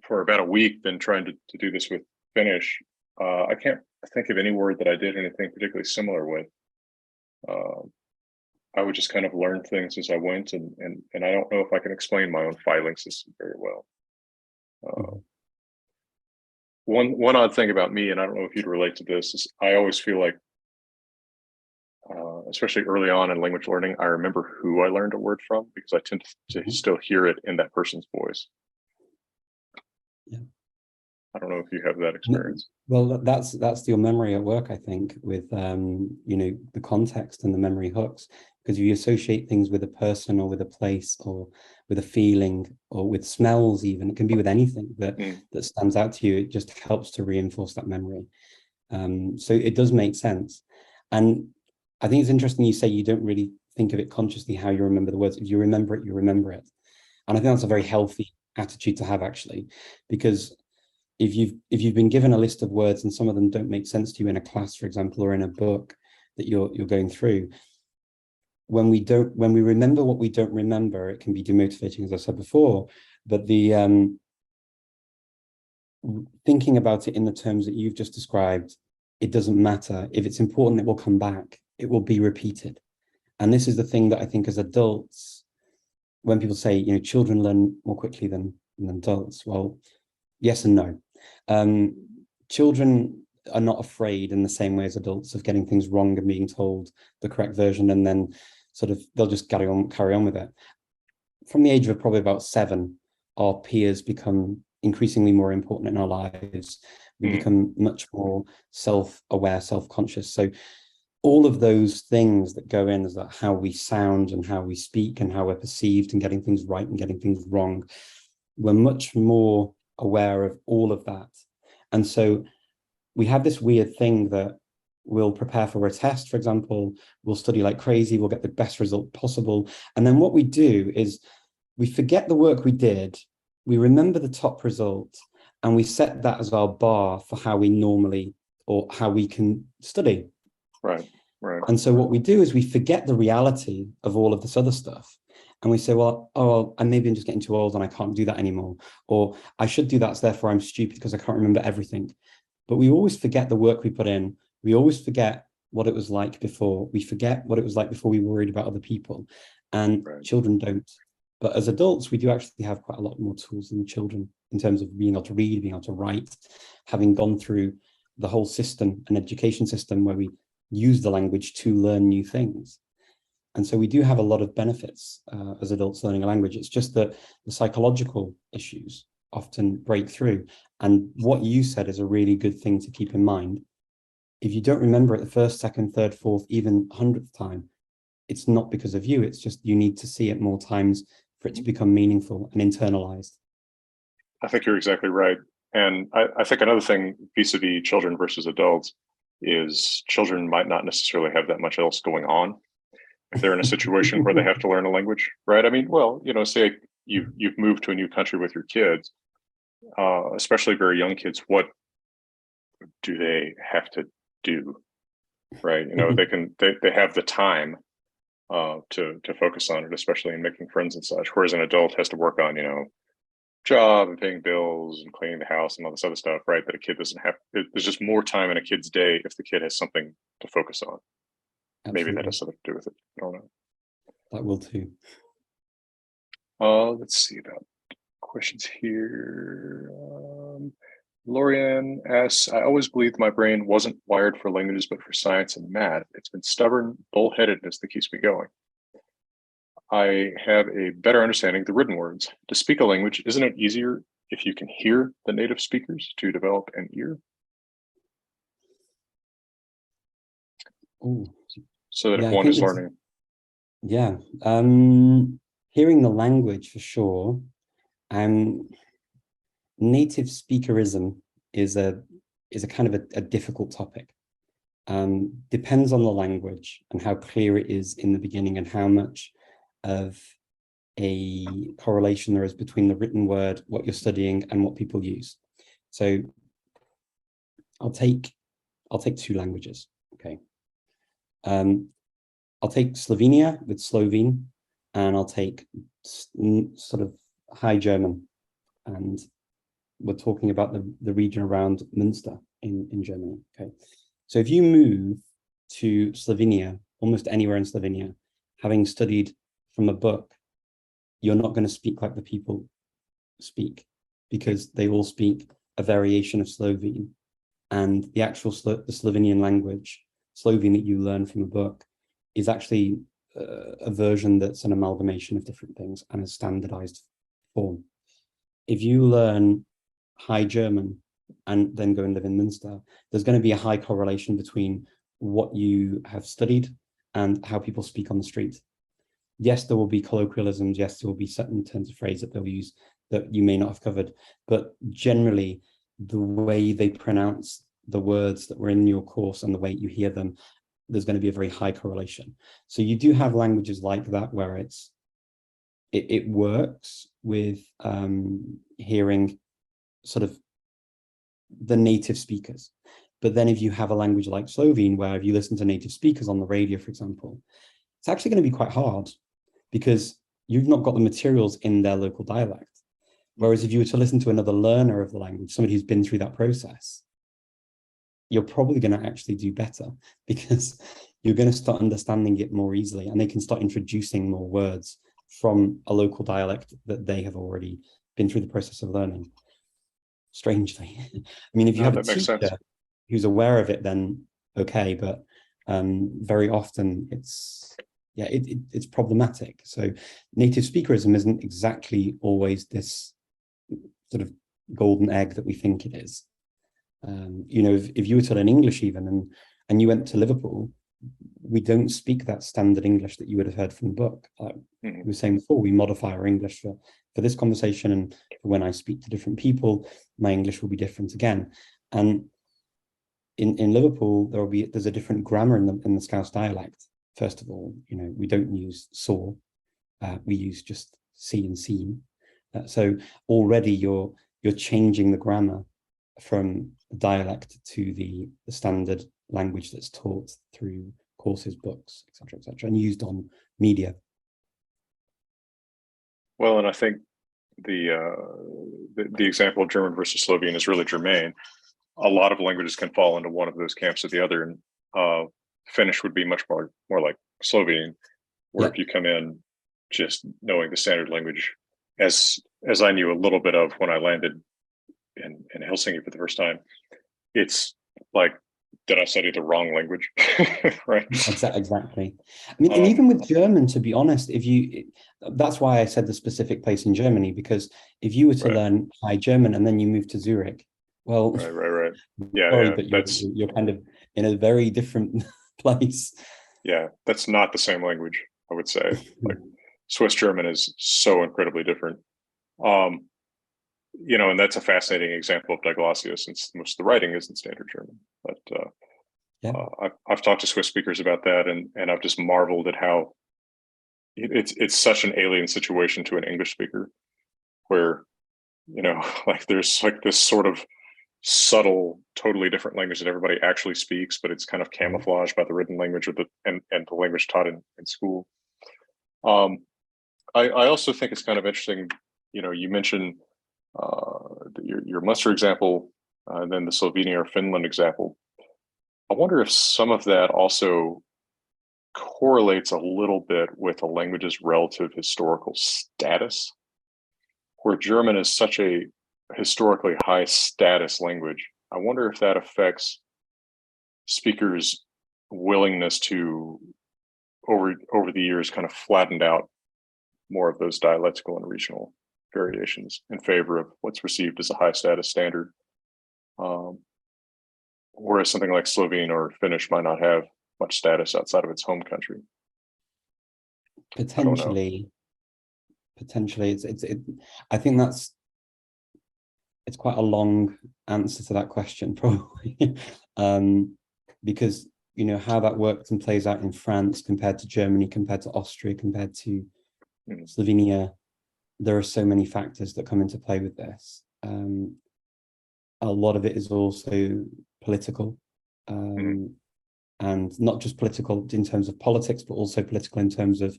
for about a week been trying to do this with Finnish, I can't think of any word that I did anything particularly similar with. I would just kind of learn things as I went, and I don't know if I can explain my own filing system very well. One odd thing about me, and I don't know if you'd relate to this, is I always feel like, especially early on in language learning, I remember who I learned a word from because I tend to still hear it in that person's voice.
Yeah.
I don't know if you have that experience.
Well, that's your memory at work, I think, with the context and the memory hooks, because you associate things with a person or with a place or with a feeling or with smells. Even it can be with anything that stands out to you. It just helps to reinforce that memory. So it does make sense. And I think it's interesting you say you don't really think of it consciously how you remember the words. If you remember it, you remember it. And I think that's a very healthy attitude to have, actually, because if you've been given a list of words and some of them don't make sense to you in a class, for example, or in a book that you're going through, when we remember what we don't remember, it can be demotivating, as I said before. But the thinking about it in the terms that you've just described, it doesn't matter. If it's important, it will come back. It will be repeated. And this is the thing that I think as adults, when people say, children learn more quickly than adults, well, yes and no. Children are not afraid in the same way as adults of getting things wrong and being told the correct version, and then sort of they'll just carry on with it. From the age of probably about 7, our peers become increasingly more important in our lives. We become much more self-aware, self-conscious. So all of those things that go in, is that how we sound and how we speak and how we're perceived and getting things right and getting things wrong, we're much more aware of all of that. And so we have this weird thing that we'll prepare for a test, for example, we'll study like crazy, we'll get the best result possible. And then what we do is we forget the work we did, we remember the top result, And we set that as our bar for how we normally, or how we can study.
Right, right.
And so what we do is we forget the reality of all of this other stuff. And we say, well, oh, and maybe I'm just getting too old and I can't do that anymore. Or I should do that, so therefore I'm stupid because I can't remember everything. But we always forget the work we put in. We always forget what it was like before. We forget what it was like before we worried about other people. And children don't. But as adults, we do actually have quite a lot more tools than children in terms of being able to read, being able to write, having gone through the whole system, an education system where we use the language to learn new things. And so we do have a lot of benefits as adults learning a language. It's just that the psychological issues often break through. And what you said is a really good thing to keep in mind. If you don't remember it the first, second, third, fourth, even 100th time, it's not because of you. It's just you need to see it more times for it to become meaningful and internalized.
I think you're exactly right. And I think another thing vis-a-vis children versus adults is children might not necessarily have that much else going on if they're in a situation where they have to learn a language, right? I mean, well, say you've moved to a new country with your kids, especially very young kids. What do they have to do, right? They have the time to focus on it, especially in making friends and such. Whereas an adult has to work on, job and paying bills and cleaning the house and all this other stuff, right? That a kid doesn't have. There's just more time in a kid's day if the kid has something to focus on.
Absolutely.
Maybe that has something to do with it. I don't know.
That will too.
Let's see about questions here. Lorianne asks, I always believed my brain wasn't wired for languages, but for science and math. It's been stubborn bullheadedness that keeps me going. I have a better understanding of the written words. To speak a language, isn't it easier if you can hear the native speakers to develop an ear?
Ooh.
So that if one is learning.
Yeah. Hearing the language for sure. Native speakerism is a kind of a difficult topic. Depends on the language and how clear it is in the beginning and how much of a correlation there is between the written word, what you're studying, and what people use. So I'll take two languages. Okay. I'll take Slovenia with Slovene, and I'll take sort of High German, and we're talking about the region around Münster in Germany. Okay, so if you move to Slovenia, almost anywhere in Slovenia, having studied from a book, you're not going to speak like the people speak, because they all speak a variation of Slovene, and the actual the Slovenian language, Slovene, that you learn from a book is actually a version that's an amalgamation of different things and a standardized form. If you learn High German and then go and live in Münster, there's going to be a high correlation between what you have studied and how people speak on the street. Yes, there will be colloquialisms. Yes, there will be certain terms of phrase that they'll use that you may not have covered, but generally the way they pronounce the words that were in your course and the way you hear them, there's going to be a very high correlation. So you do have languages like that where it works with hearing sort of the native speakers. But then if you have a language like Slovene, where if you listen to native speakers on the radio, for example, it's actually going to be quite hard because you've not got the materials in their local dialect. Whereas if you were to listen to another learner of the language, somebody who's been through that process, you're probably going to actually do better because you're going to start understanding it more easily, and they can start introducing more words from a local dialect that they have already been through the process of learning. Strangely. I mean, if you have a teacher who's aware of it, then okay, but very often it's problematic. So native speakerism isn't exactly always this sort of golden egg that we think it is. If you were to learn English even and you went to Liverpool, we don't speak that standard English that you would have heard from the book. Like we were saying before, we modify our English for this conversation, and for when I speak to different people, my English will be different again. And in Liverpool, there's a different grammar in the Scouse dialect. First of all, we don't use saw, we use just see and seen. So already you're you're changing the grammar from dialect to the standard language that's taught through courses, books, etc., and used on media.
Well, and I think the example of German versus Slovene is really germane. A lot of languages can fall into one of those camps or the other, and Finnish would be much more like Slovene, where if you come in just knowing the standard language, as I knew a little bit of when I landed in Helsinki for the first time, it's like, did I study the wrong language? Right.
Exactly. I mean, and even with German, to be honest, that's why I said the specific place in Germany, because if you were to learn High German and then you move to Zurich, well,
right. Yeah,
sorry,
yeah,
but you're kind of in a very different place.
Yeah, that's not the same language, I would say. Like Swiss German is so incredibly different. And that's a fascinating example of diglossia, since most of the writing is in standard German. But I've talked to Swiss speakers about that, and I've just marveled at how it's such an alien situation to an English speaker, where like there's like this sort of subtle, totally different language that everybody actually speaks, but it's kind of camouflaged by the written language and the language taught in school. I also think it's kind of interesting. You mentioned your Munster example, and then the Slovenia or Finland example. I wonder if some of that also correlates a little bit with a language's relative historical status, where German is such a historically high status language. I wonder if that affects speakers' willingness to, over the years, kind of flattened out more of those dialectical and regional variations in favor of what's received as a high status standard. Whereas something like Slovene or Finnish might not have much status outside of its home country.
Potentially, I think it's quite a long answer to that question, probably, because how that works and plays out in France compared to Germany, compared to Austria, compared to Slovenia. There are so many factors that come into play with this. A lot of it is also political, and not just political in terms of politics, but also political in terms of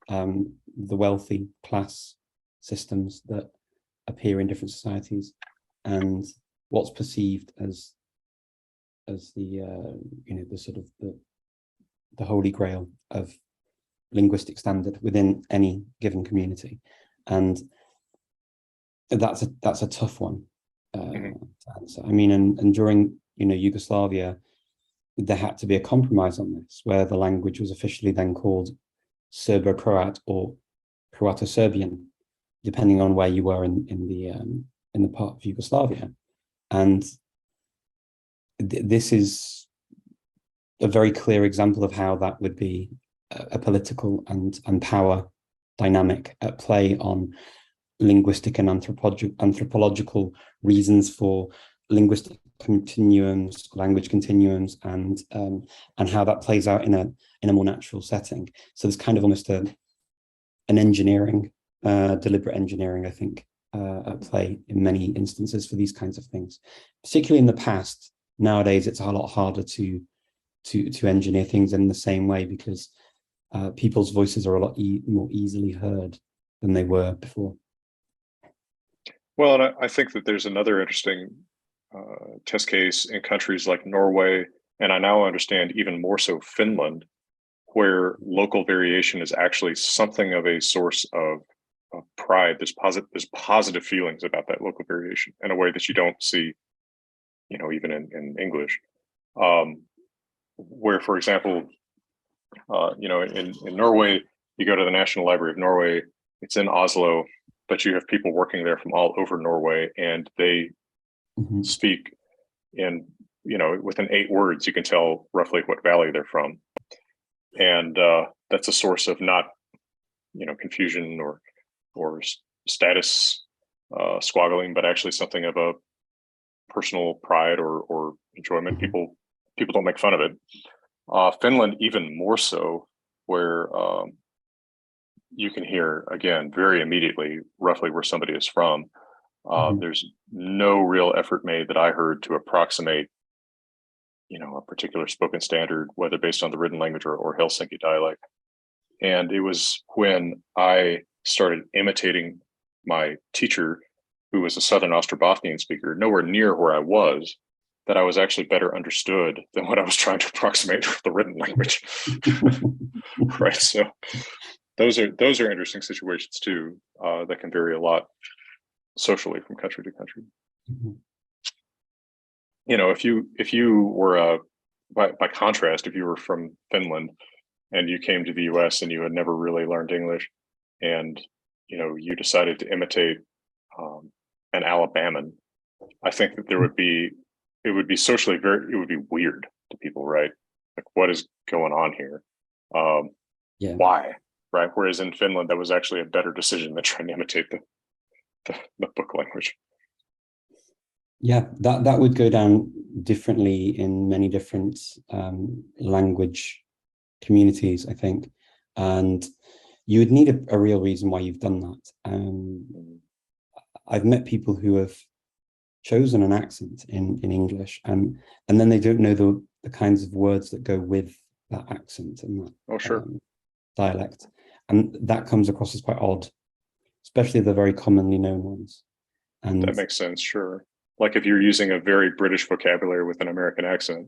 the wealthy class systems that appear in different societies, and what's perceived as the the sort of the holy grail of linguistic standard within any given community. And that's a tough one to answer. I mean, and during Yugoslavia, there had to be a compromise on this, where the language was officially then called Serbo-Croat or Croato-Serbian, depending on where you were in the part of Yugoslavia. And this is a very clear example of how that would be a political and power dynamic at play on linguistic and anthropological reasons for linguistic continuums, language continuums, and how that plays out in a more natural setting. So there's kind of almost an engineering, deliberate engineering, I think, at play in many instances for these kinds of things, particularly in the past. Nowadays, it's a lot harder to engineer things in the same way, because people's voices are a lot more easily heard than they were before.
Well, and I think that there's another interesting test case in countries like Norway, and I now understand even more so Finland, where local variation is actually something of a source of pride. There's positive feelings about that local variation in a way that you don't see, even in English. Where, for example, in Norway, you go to the National Library of Norway, it's in Oslo, but you have people working there from all over Norway, and they speak in, within 8 words, you can tell roughly what valley they're from. And that's a source of not, confusion or status squabbling, but actually something of a personal pride or enjoyment. People don't make fun of it. Finland, even more so, where you can hear, again, very immediately, roughly where somebody is from. There's no real effort made that I heard to approximate, a particular spoken standard, whether based on the written language or Helsinki dialect. And it was when I started imitating my teacher, who was a Southern Ostrobothnian speaker, nowhere near where I was, that I was actually better understood than what I was trying to approximate with the written language. Right. So those are interesting situations too, that can vary a lot socially from country to country. If you were by contrast, if you were from Finland and you came to the US and you had never really learned English, and you decided to imitate an Alabaman, I think that it would be socially it would be weird to people, right? Like, what is going on here? Why? Right. Whereas in Finland, that was actually a better decision than trying to imitate the book language.
Yeah, that would go down differently in many different language communities, I think. And you would need a real reason why you've done that. I've met people who have chosen an accent in English, and then they don't know the kinds of words that go with that accent and that dialect. And that comes across as quite odd, especially the very commonly known ones. And
that makes sense, sure. Like if you're using a very British vocabulary with an American accent.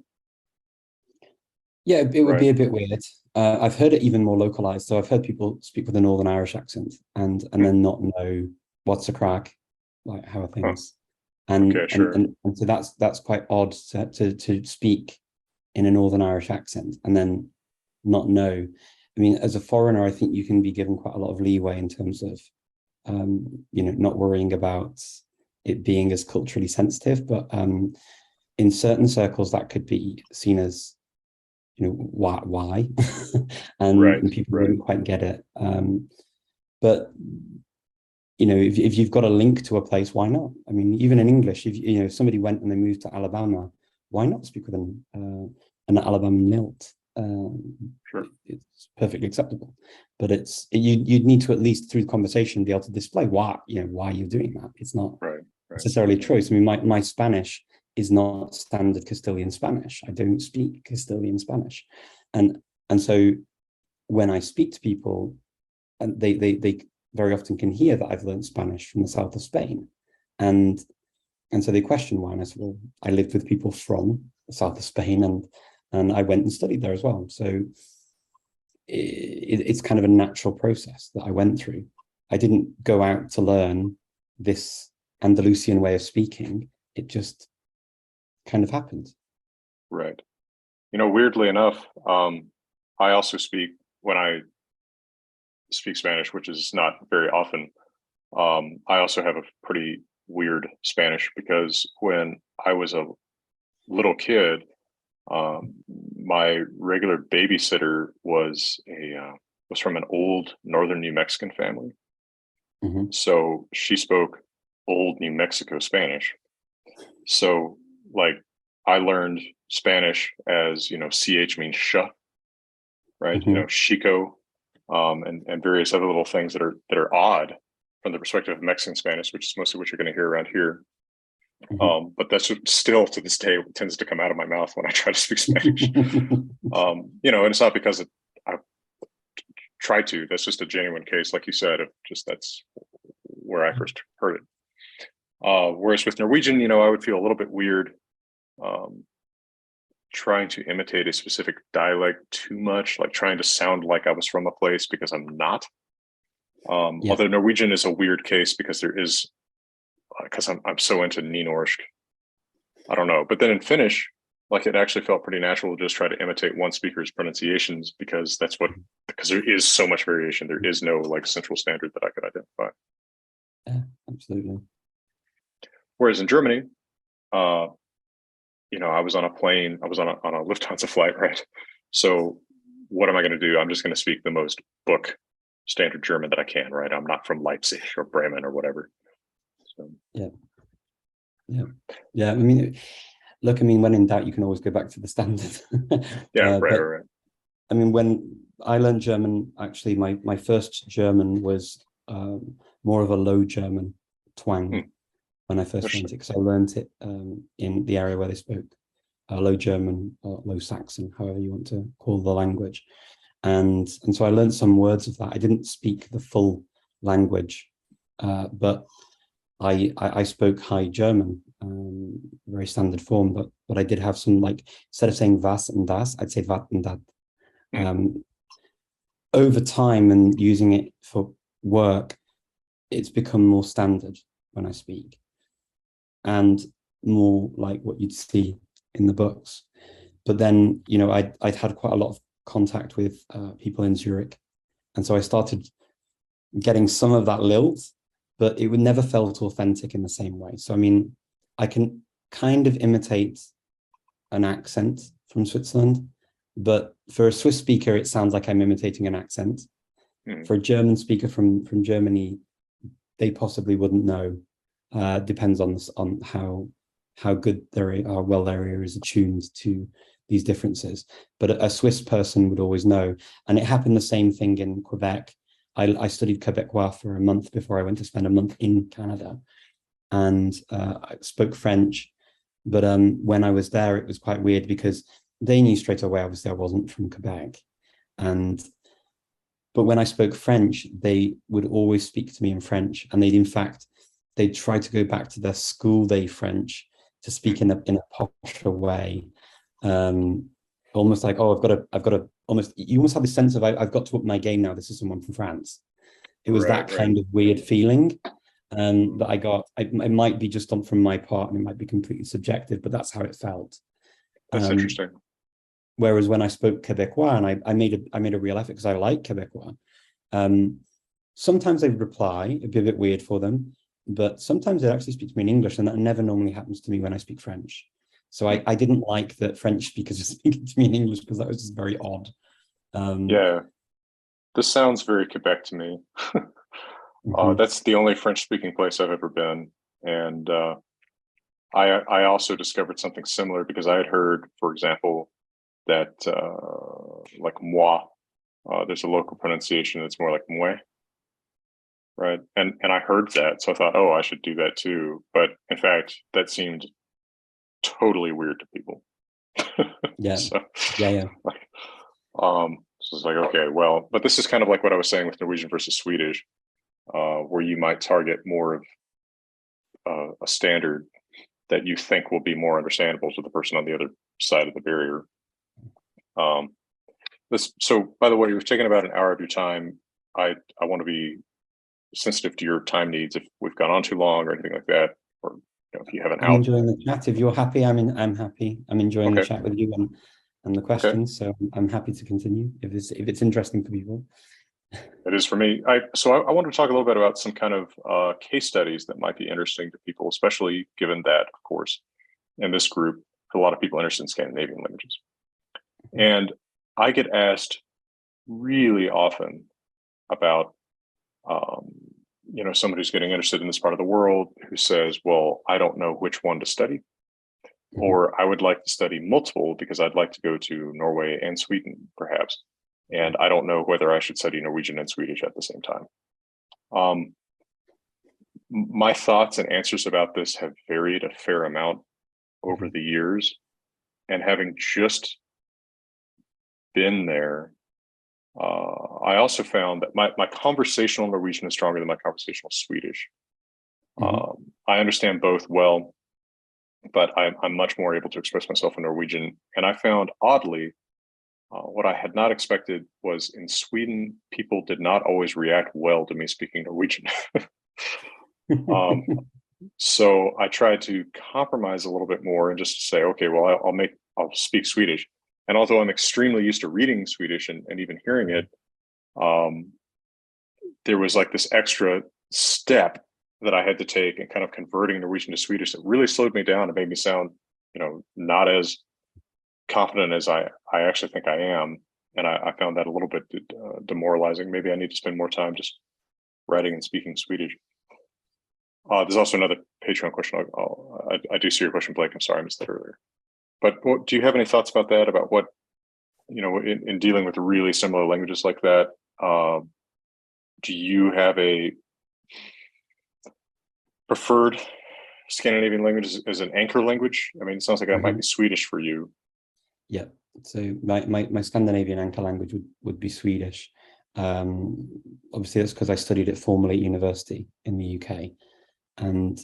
Yeah, it would be a bit weird. I've heard it even more localized. So I've heard people speak with a Northern Irish accent and then not know what's a crack, like how are things. And so that's quite odd to speak in a Northern Irish accent and then not know. I mean, as a foreigner, I think you can be given quite a lot of leeway in terms of not worrying about it being as culturally sensitive, but in certain circles that could be seen as why and people wouldn't quite get it. But if you've got a link to a place, why not? I mean, even in English, if somebody went and they moved to Alabama, why not speak with an Alabama lilt? It's perfectly acceptable, but you'd need to, at least through conversation, be able to display why you're doing that. It's not necessarily a choice. I mean, my Spanish is not standard Castilian Spanish. I don't speak Castilian Spanish, and so when I speak to people, and they very often can hear that I've learned Spanish from the south of Spain, and so they question why. And I said, well, I lived with people from the south of Spain, and I went and studied there as well. So it's kind of a natural process that I went through. I didn't go out to learn this Andalusian way of speaking. It just kind of happened.
Right. Weirdly enough, I also when I speak Spanish, which is not very often, I also have a pretty weird Spanish, because when I was a little kid, my regular babysitter was from an old northern New Mexican family. So she spoke old New Mexico Spanish. So like I learned Spanish as, CH means sh, right? Chico, and various other little things that are odd from the perspective of Mexican Spanish, which is mostly what you're going to hear around here. But that's still to this day tends to come out of my mouth when I try to speak Spanish. And it's not because I try to. That's just a genuine case, like you said, of just that's where I first heard it. Whereas with Norwegian, I would feel a little bit weird trying to imitate a specific dialect too much, like trying to sound like I was from a place, because I'm not. Although Norwegian is a weird case because I'm so into nynorsk. I don't know. But then in Finnish, like it actually felt pretty natural to just try to imitate one speaker's pronunciations, because there is so much variation. There is no like central standard that I could identify.
Yeah, absolutely.
Whereas in Germany, I was on a plane, I was on a Lufthansa flight, right? So what am I going to do? I'm just going to speak the most book standard German that I can, right? I'm not from Leipzig or Bremen or whatever. So
yeah. I mean, look, when in doubt, you can always go back to the standard.
Right.
I mean, when I learned German, actually, my first German was more of a Low German twang. when I first learned it, because I learned it in the area where they spoke Low German or Low Saxon, however you want to call the language. And so I learned some words of that. I didn't speak the full language, but I spoke High German, very standard form, but I did have some, like, instead of saying was and das, I'd say wat and dat. Over time and using it for work, it's become more standard when I speak, and more like what you'd see in the books. But then, you know, I'd had quite a lot of contact with people in Zurich, and so I started getting some of that lilt, but it would never felt authentic in the same way. So I mean, I can kind of imitate an accent from Switzerland, but for a Swiss speaker, it sounds like I'm imitating an accent. For a German speaker from Germany, they possibly wouldn't know. Depends on how good how well their ear is attuned to these differences. But a Swiss person would always know. And it happened the same thing in Quebec. I studied Quebecois for a month before I went to spend a month in Canada, and I spoke French. But when I was there, it was quite weird because they knew straight away, obviously, I wasn't from Quebec. But when I spoke French, they would always speak to me in French, and they'd try to go back to their school day French to speak in a posher way, almost like, oh, I've got to almost. You almost have this sense of I've got to up my game now. This is someone from France. It was that kind of weird feeling that I got. It might be just from my part, and it might be completely subjective, but that's how it felt.
That's interesting.
Whereas when I spoke Quebecois, and I made a real effort because I like Quebecois, sometimes they would reply, it'd be a bit weird for them, but sometimes they'd actually speak to me in English, and that never normally happens to me when I speak French. So I didn't like that French speakers were speaking to me in English, because that was just very odd.
Yeah, this sounds very Quebec to me. That's the only French-speaking place I've ever been, and I also discovered something similar because I had heard, for example, that like moi, there's a local pronunciation that's more like moi, right? And I heard that, so I thought, oh, I should do that too. But in fact, that seemed totally weird to people.
Yeah.
So,
yeah.
So it's like, okay, well, but this is kind of like what I was saying with Norwegian versus Swedish, where you might target more of a standard that you think will be more understandable to the person on the other side of the barrier. So by the way, we've taken about an hour of your time. I want to be sensitive to your time needs if we've gone on too long or anything like that, or if you have an
I'm enjoying the chat. If you're happy, I'm happy. I'm enjoying the chat with you and the questions. So I'm happy to continue if it's interesting for people.
It is for me. So I wanted to talk a little bit about some kind of case studies that might be interesting to people, especially given that, of course, in this group, a lot of people interested in Scandinavian languages. And I get asked really often about, somebody who's getting interested in this part of the world who says, well, I don't know which one to study, or I would like to study multiple because I'd like to go to Norway and Sweden, perhaps. And I don't know whether I should study Norwegian and Swedish at the same time. My thoughts and answers about this have varied a fair amount over the years. And having just been there, I also found that my conversational Norwegian is stronger than my conversational Swedish. I understand both well, but I'm much more able to express myself in Norwegian. And I found, oddly, what I had not expected was in Sweden, people did not always react well to me speaking Norwegian. So I tried to compromise a little bit more and just say, okay, well, I'll speak Swedish. And although I'm extremely used to reading Swedish and even hearing it, there was like this extra step that I had to take in kind of converting Norwegian to Swedish that really slowed me down and made me sound, not as confident as I actually think I am. And I found that a little bit demoralizing. Maybe I need to spend more time just writing and speaking Swedish. There's also another Patreon question. I do see your question, Blake. I'm sorry I missed that earlier. But do you have any thoughts about that? About what, in dealing with really similar languages like that, do you have a preferred Scandinavian language as an anchor language? I mean, it sounds like that might be Swedish for you.
Yeah. So my Scandinavian anchor language would be Swedish. Obviously, that's because I studied it formally at university in the UK, and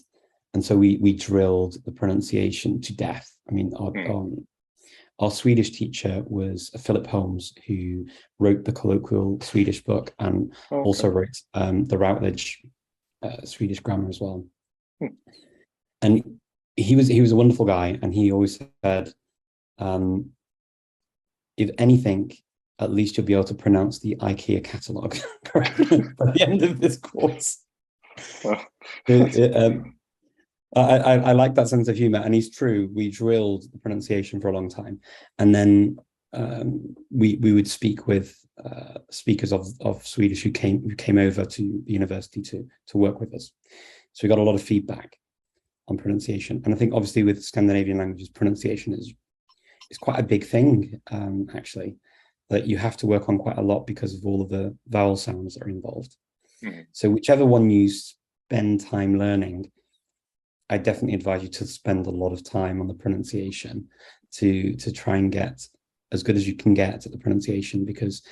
so we drilled the pronunciation to death. I mean, our Swedish teacher was Philip Holmes, who wrote the colloquial Swedish book and also wrote the Routledge Swedish grammar as well. And he was a wonderful guy, and he always said, if anything, at least you'll be able to pronounce the IKEA catalogue correctly by the end of this course. I like that sense of humor, and he's true. We drilled the pronunciation for a long time, and then we would speak with speakers of Swedish who came over to the university to work with us. So we got a lot of feedback on pronunciation, and I think obviously with Scandinavian languages, pronunciation is quite a big thing, actually, that you have to work on quite a lot because of all of the vowel sounds that are involved. So whichever one you spend time learning, I definitely advise you to spend a lot of time on the pronunciation to try and get as good as you can get at the pronunciation, because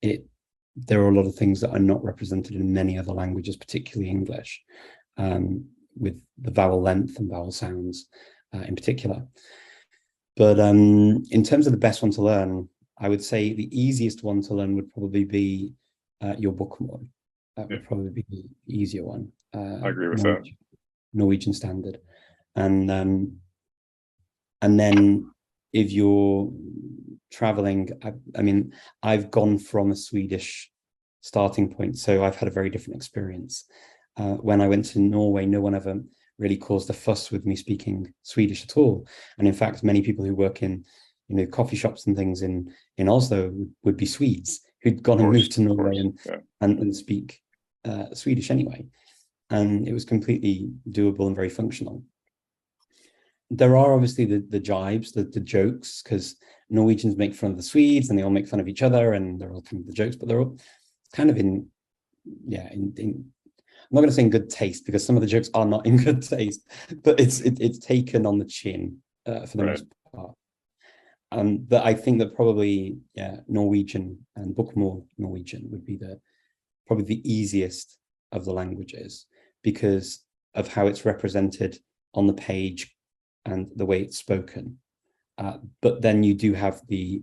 there are a lot of things that are not represented in many other languages, particularly English, with the vowel length and vowel sounds in particular. But in terms of the best one to learn, I would say the easiest one to learn would probably be your bokmål. That would probably be the easier one.
I agree with that.
Norwegian Standard. And then if you're traveling, I mean, I've gone from a Swedish starting point, so I've had a very different experience. When I went to Norway, no one ever really caused a fuss with me speaking Swedish at all. And in fact, many people who work in coffee shops and things in Oslo would be Swedes who'd gone and moved to Norway and speak Swedish anyway. And it was completely doable and very functional. There are obviously the jibes, the jokes, because Norwegians make fun of the Swedes and they all make fun of each other, and they're all kind of the jokes, but they're all kind of in I'm not going to say in good taste, because some of the jokes are not in good taste, but it's taken on the chin for the most part. But I think that probably Norwegian and bokmål Norwegian would be probably the easiest of the languages, because of how it's represented on the page and the way it's spoken. But then you do have the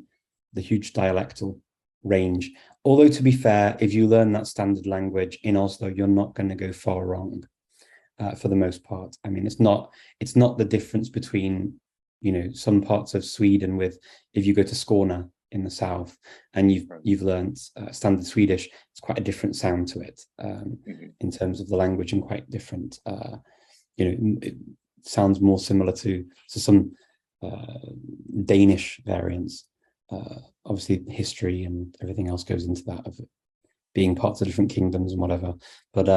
huge dialectal range. Although, to be fair, if you learn that standard language in Oslo, you're not going to go far wrong for the most part. I mean, it's not the difference between, some parts of Sweden with, if you go to Skåne in the south and you've learned standard Swedish, it's quite a different sound to it in terms of the language, and quite different. It sounds more similar to some Danish variants. Obviously, history and everything else goes into that, of it being parts of different kingdoms and whatever. But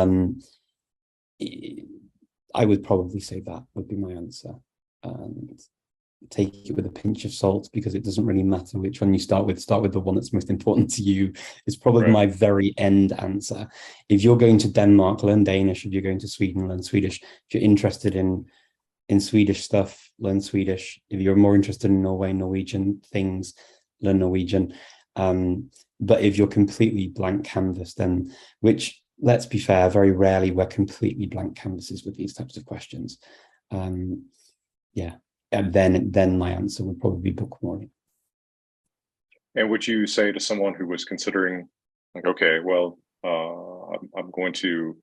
I would probably say that would be my answer. And take it with a pinch of salt, because it doesn't really matter which one you start with. Start with the one that's most important to you. It's probably my very end answer. If you're going to Denmark, learn Danish. If you're going to Sweden, learn Swedish. If you're interested in Swedish stuff, learn Swedish. If you're more interested in Norwegian things, learn Norwegian. But if you're completely blank canvas, then, which, let's be fair, very rarely we're completely blank canvases with these types of questions. And then my answer would probably be bokmål.
And would you say to someone who was considering, like, okay, well, I'm going to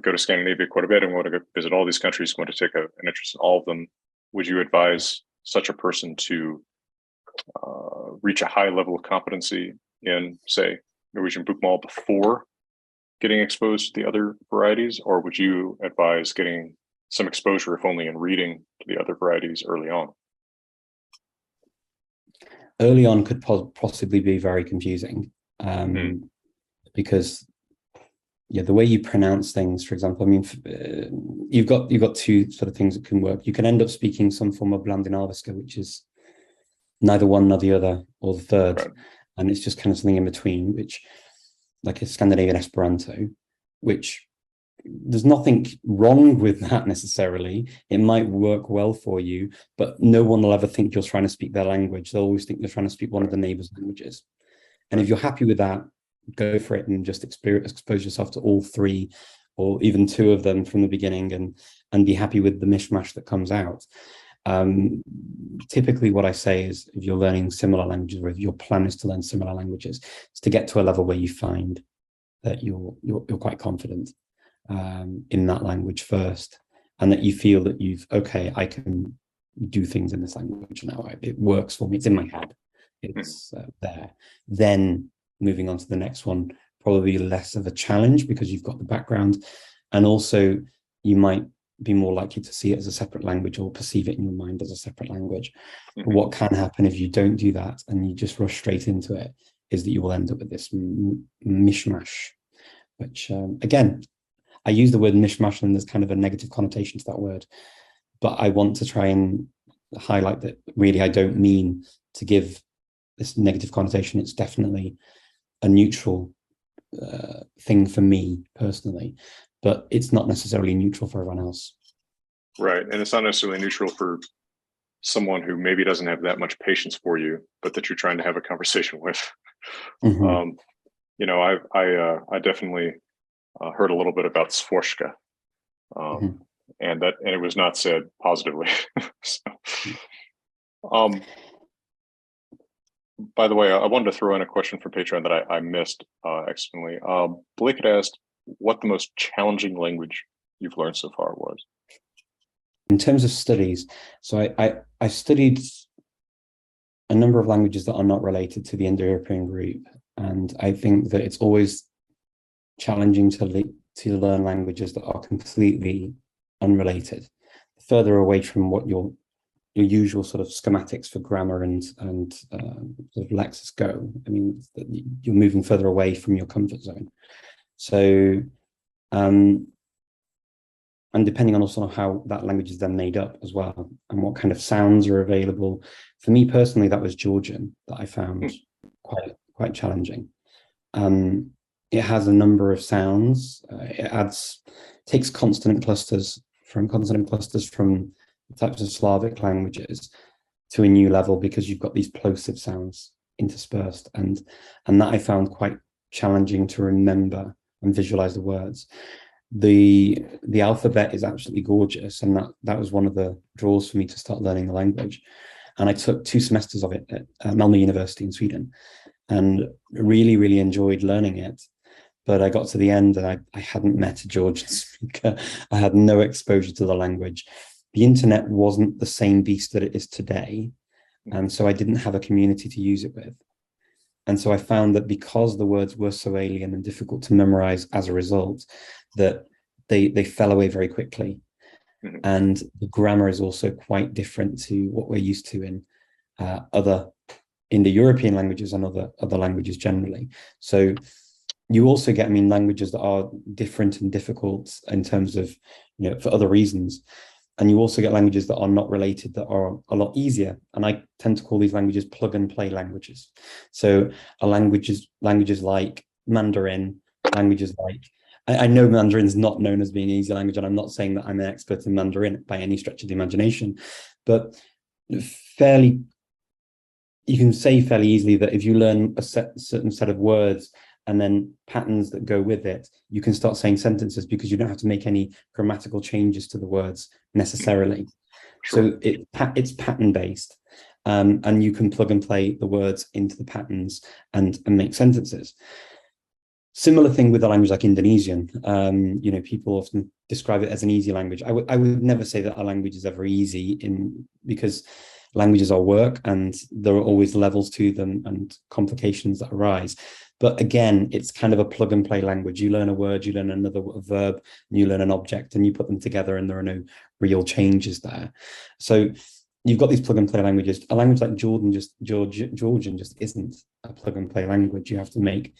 go to Scandinavia quite a bit, and want to go visit all these countries, want to take an interest in all of them, would you advise such a person to reach a high level of competency in, say, Norwegian bokmål before getting exposed to the other varieties, or would you advise getting some exposure, if only in reading, to the other varieties early on?
Early on could possibly be very confusing, because the way you pronounce things, for example, I mean, you've got two sort of things that can work. You can end up speaking some form of Blandinalviska, which is neither one nor the other, or the third, and it's just kind of something in between, which, like a Scandinavian Esperanto, which there's nothing wrong with that necessarily. It might work well for you, but no one will ever think you're trying to speak their language. They'll always think you're trying to speak one of the neighbors' languages. And if you're happy with that, go for it and just expose yourself to all three or even two of them from the beginning, and be happy with the mishmash that comes out. Typically what I say is, if you're learning similar languages, or if your plan is to learn similar languages, is to get to a level where you find that you're quite confident in that language first, and that you feel that okay, I can do things in this language now. It works for me. It's in my head. It's there. Then moving on to the next one, probably less of a challenge because you've got the background, and also you might be more likely to see it as a separate language or perceive it in your mind as a separate language. But what can happen if you don't do that and you just rush straight into it is that you will end up with this mishmash, which again, I use the word mishmash and there's kind of a negative connotation to that word, but I want to try and highlight that really I don't mean to give this negative connotation. It's definitely a neutral thing for me personally, but it's not necessarily neutral for everyone else.
Right. And it's not necessarily neutral for someone who maybe doesn't have that much patience for you, but that you're trying to have a conversation with. You know, I definitely heard a little bit about Svorska, and it was not said positively. So, by the way, I wanted to throw in a question for Patreon that I missed accidentally. Blake had asked what the most challenging language you've learned so far was.
In terms of studies, so I studied a number of languages that are not related to the Indo-European group, and I think that it's always challenging to learn languages that are completely unrelated, further away from what your usual sort of schematics for grammar and sort of lexis go. I mean, you're moving further away from your comfort zone. So, and depending on also how that language is then made up as well, and what kind of sounds are available. For me personally, that was Georgian that I found quite challenging. It has a number of sounds. It takes consonant clusters from types of Slavic languages to a new level, because you've got these plosive sounds interspersed, and that I found quite challenging to remember and visualize the words. The alphabet is absolutely gorgeous, and that was one of the draws for me to start learning the language. And I took 2 semesters of it at Malmö University in Sweden, and really enjoyed learning it. But I got to the end and I hadn't met a Georgian speaker. I had no exposure to the language. The internet wasn't the same beast that it is today, and so I didn't have a community to use it with. And so I found that because the words were so alien and difficult to memorize as a result, that they fell away very quickly. And the grammar is also quite different to what we're used to in other Indo-European languages and other languages generally. So you also get, languages that are different and difficult in terms of, for other reasons. And you also get languages that are not related that are a lot easier. And I tend to call these languages plug and play languages. So languages like Mandarin, languages like, I know Mandarin is not known as being an easy language, and I'm not saying that I'm an expert in Mandarin by any stretch of the imagination, but you can say fairly easily that if you learn a certain set of words and then patterns that go with it, you can start saying sentences, because you don't have to make any grammatical changes to the words necessarily. Sure. So it's pattern based, and you can plug and play the words into the patterns and make sentences. Similar thing with a language like Indonesian. People often describe it as an easy language. I would never say that a language is ever easy, because languages are work and there are always levels to them and complications that arise. But again, it's kind of a plug and play language. You learn a word, you learn another verb, and you learn an object, and you put them together, and there are no real changes there. So you've got these plug and play languages. A language like Georgian just isn't a plug and play language. You have to make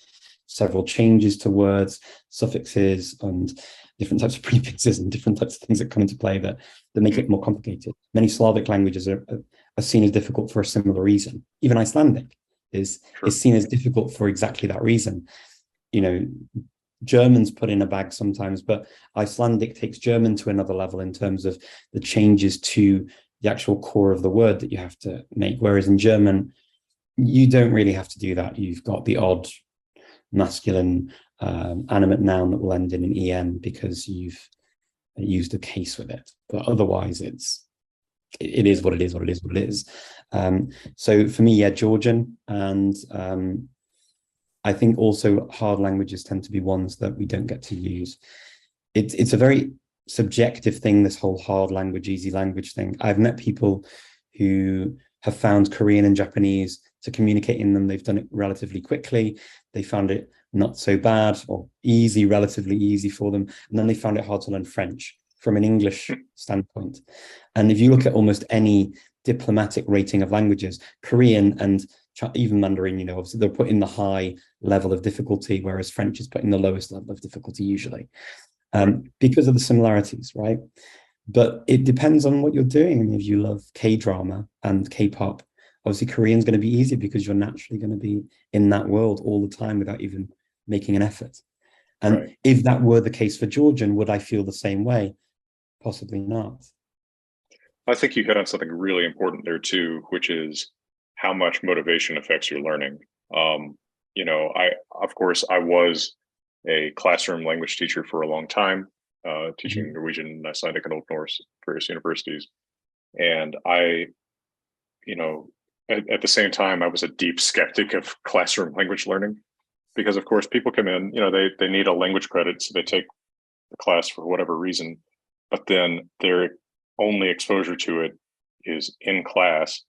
several changes to words, suffixes, and different types of prefixes and different types of things that come into play that make it more complicated. Many Slavic languages are seen as difficult for a similar reason. Even Icelandic is seen as difficult for exactly that reason. German's put in a bag sometimes, but Icelandic takes German to another level in terms of the changes to the actual core of the word that you have to make. Whereas in German, you don't really have to do that. You've got the odd masculine animate noun that will end in an en because you've used a case with it. But otherwise, it is what it is, what it is, what it is. So for me, yeah, Georgian. And I think also hard languages tend to be ones that we don't get to use. It's a very subjective thing, this whole hard language, easy language thing. I've met people who have found Korean and Japanese to communicate in them. They've done it relatively quickly. They found it not so bad or easy, relatively easy for them. And then they found it hard to learn French from an English standpoint. And if you look at almost any diplomatic rating of languages, Korean and even Mandarin, you know, obviously they're put in the high level of difficulty, whereas French is put in the lowest level of difficulty usually, because of the similarities, right? But it depends on what you're doing. I mean, if you love K-drama and K-pop, obviously Korean's going to be easier because you're naturally going to be in that world all the time without even making an effort. And if that were the case for Georgian, would I feel the same way? Possibly not.
I think you hit on something really important there too, which is how much motivation affects your learning. You know, of course, I was a classroom language teacher for a long time, teaching Norwegian, Icelandic, and Old Norse at various universities. And you know, at the same time, I was a deep skeptic of classroom language learning because, of course, people come in, you know, they need a language credit, so they take the class for whatever reason, but then their only exposure to it is in class,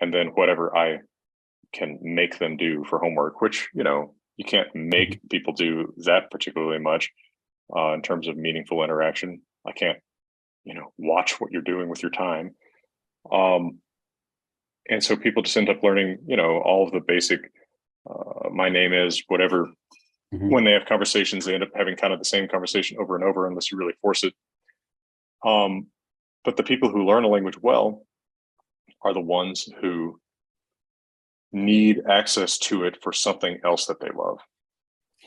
and then whatever I can make them do for homework, which, you know, you can't make people do that particularly much in terms of meaningful interaction. I can't, you know, watch what you're doing with your time. And so people just end up learning, you know, all of the basic, my name is whatever. When they have conversations, they end up having kind of the same conversation over and over unless you really force it. But the people who learn a language well are the ones who need access to it for something else that they love,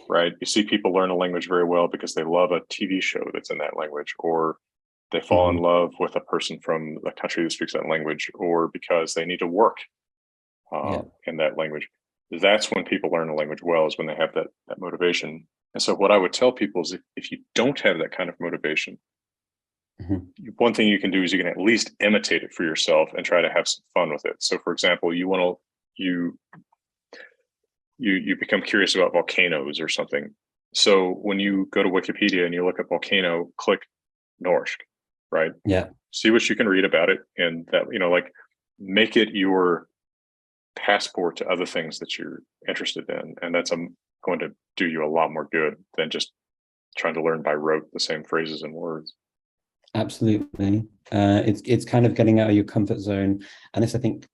right? You see people learn a language very well because they love a TV show that's in that language, or they fall in love with a person from the country that speaks that language, or because they need to work in that language. That's when people learn a language well, is when they have that motivation. And so what I would tell people is if you don't have that kind of motivation, one thing you can do is you can at least imitate it for yourself and try to have some fun with it. So for example, you become curious about volcanoes or something. So when you go to Wikipedia and you look at volcano, click Norsk, right?
Yeah.
See what you can read about it, and that, you know, like, make it your passport to other things that you're interested in. And that's going to do you a lot more good than just trying to learn by rote the same phrases and words.
Absolutely. It's kind of getting out of your comfort zone. And this, I think,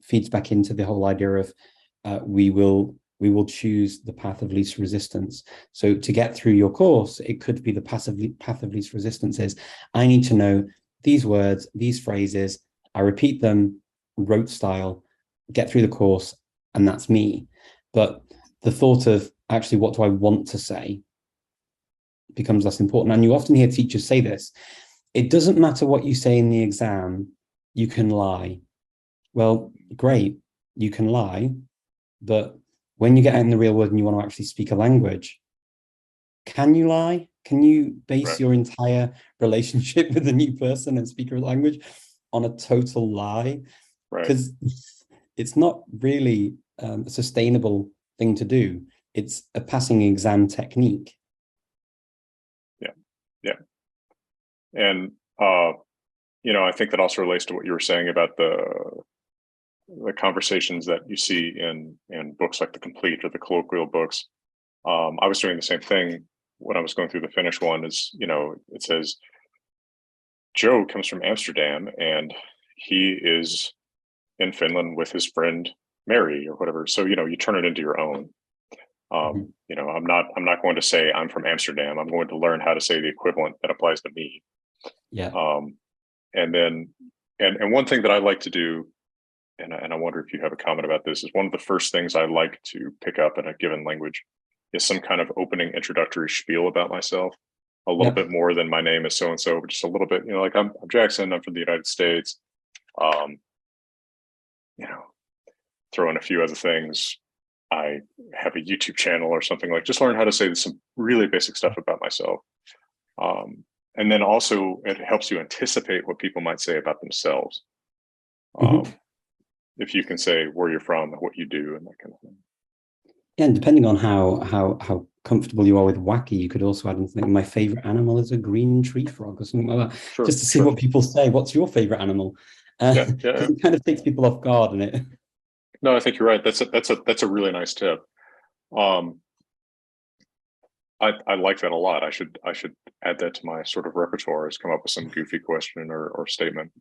feeds back into the whole idea of we will choose the path of least resistance. So to get through your course, it could be the path of least resistance is, I need to know these words, these phrases, I repeat them rote style, get through the course, and that's me. But the thought of actually, what do I want to say, becomes less important. And you often hear teachers say this: it doesn't matter what you say in the exam, you can lie. Well, great, you can lie, but when you get out in the real world and you want to actually speak a language, can you lie? Can you base your entire relationship with a new person and speak a language on a total lie? Because it's not really a sustainable thing to do. It's a passing exam technique.
Yeah. And, you know, I think that also relates to what you were saying about the conversations that you see in books like The Complete or the colloquial books. I was doing the same thing when I was going through the Finnish one. Is, you know, it says Joe comes from Amsterdam and he is in Finland with his friend Mary or whatever. So, you know, you turn it into your own. You know, I'm not going to say I'm from Amsterdam. I'm going to learn how to say the equivalent that applies to me.
Yeah.
And then, and one thing that I like to do, and I wonder if you have a comment about this, is one of the first things I like to pick up in a given language is some kind of opening introductory spiel about myself, a little bit more than my name is so and so, but just a little bit, like I'm Jackson, I'm from the United States. Throw in a few other things. I have a YouTube channel or something, like just learn how to say some really basic stuff about myself. And then also it helps you anticipate what people might say about themselves. If you can say where you're from and what you do and that kind of thing.
Yeah, and depending on how comfortable you are with wacky, you could also add in something. My favorite animal is a green tree frog or something like that. Sure, just to see what people say. What's your favorite animal? It kind of takes people off guard, and it.
No, I think you're right. That's a really nice tip. I like that a lot. I should add that to my sort of repertoire, is come up with some goofy question or statement.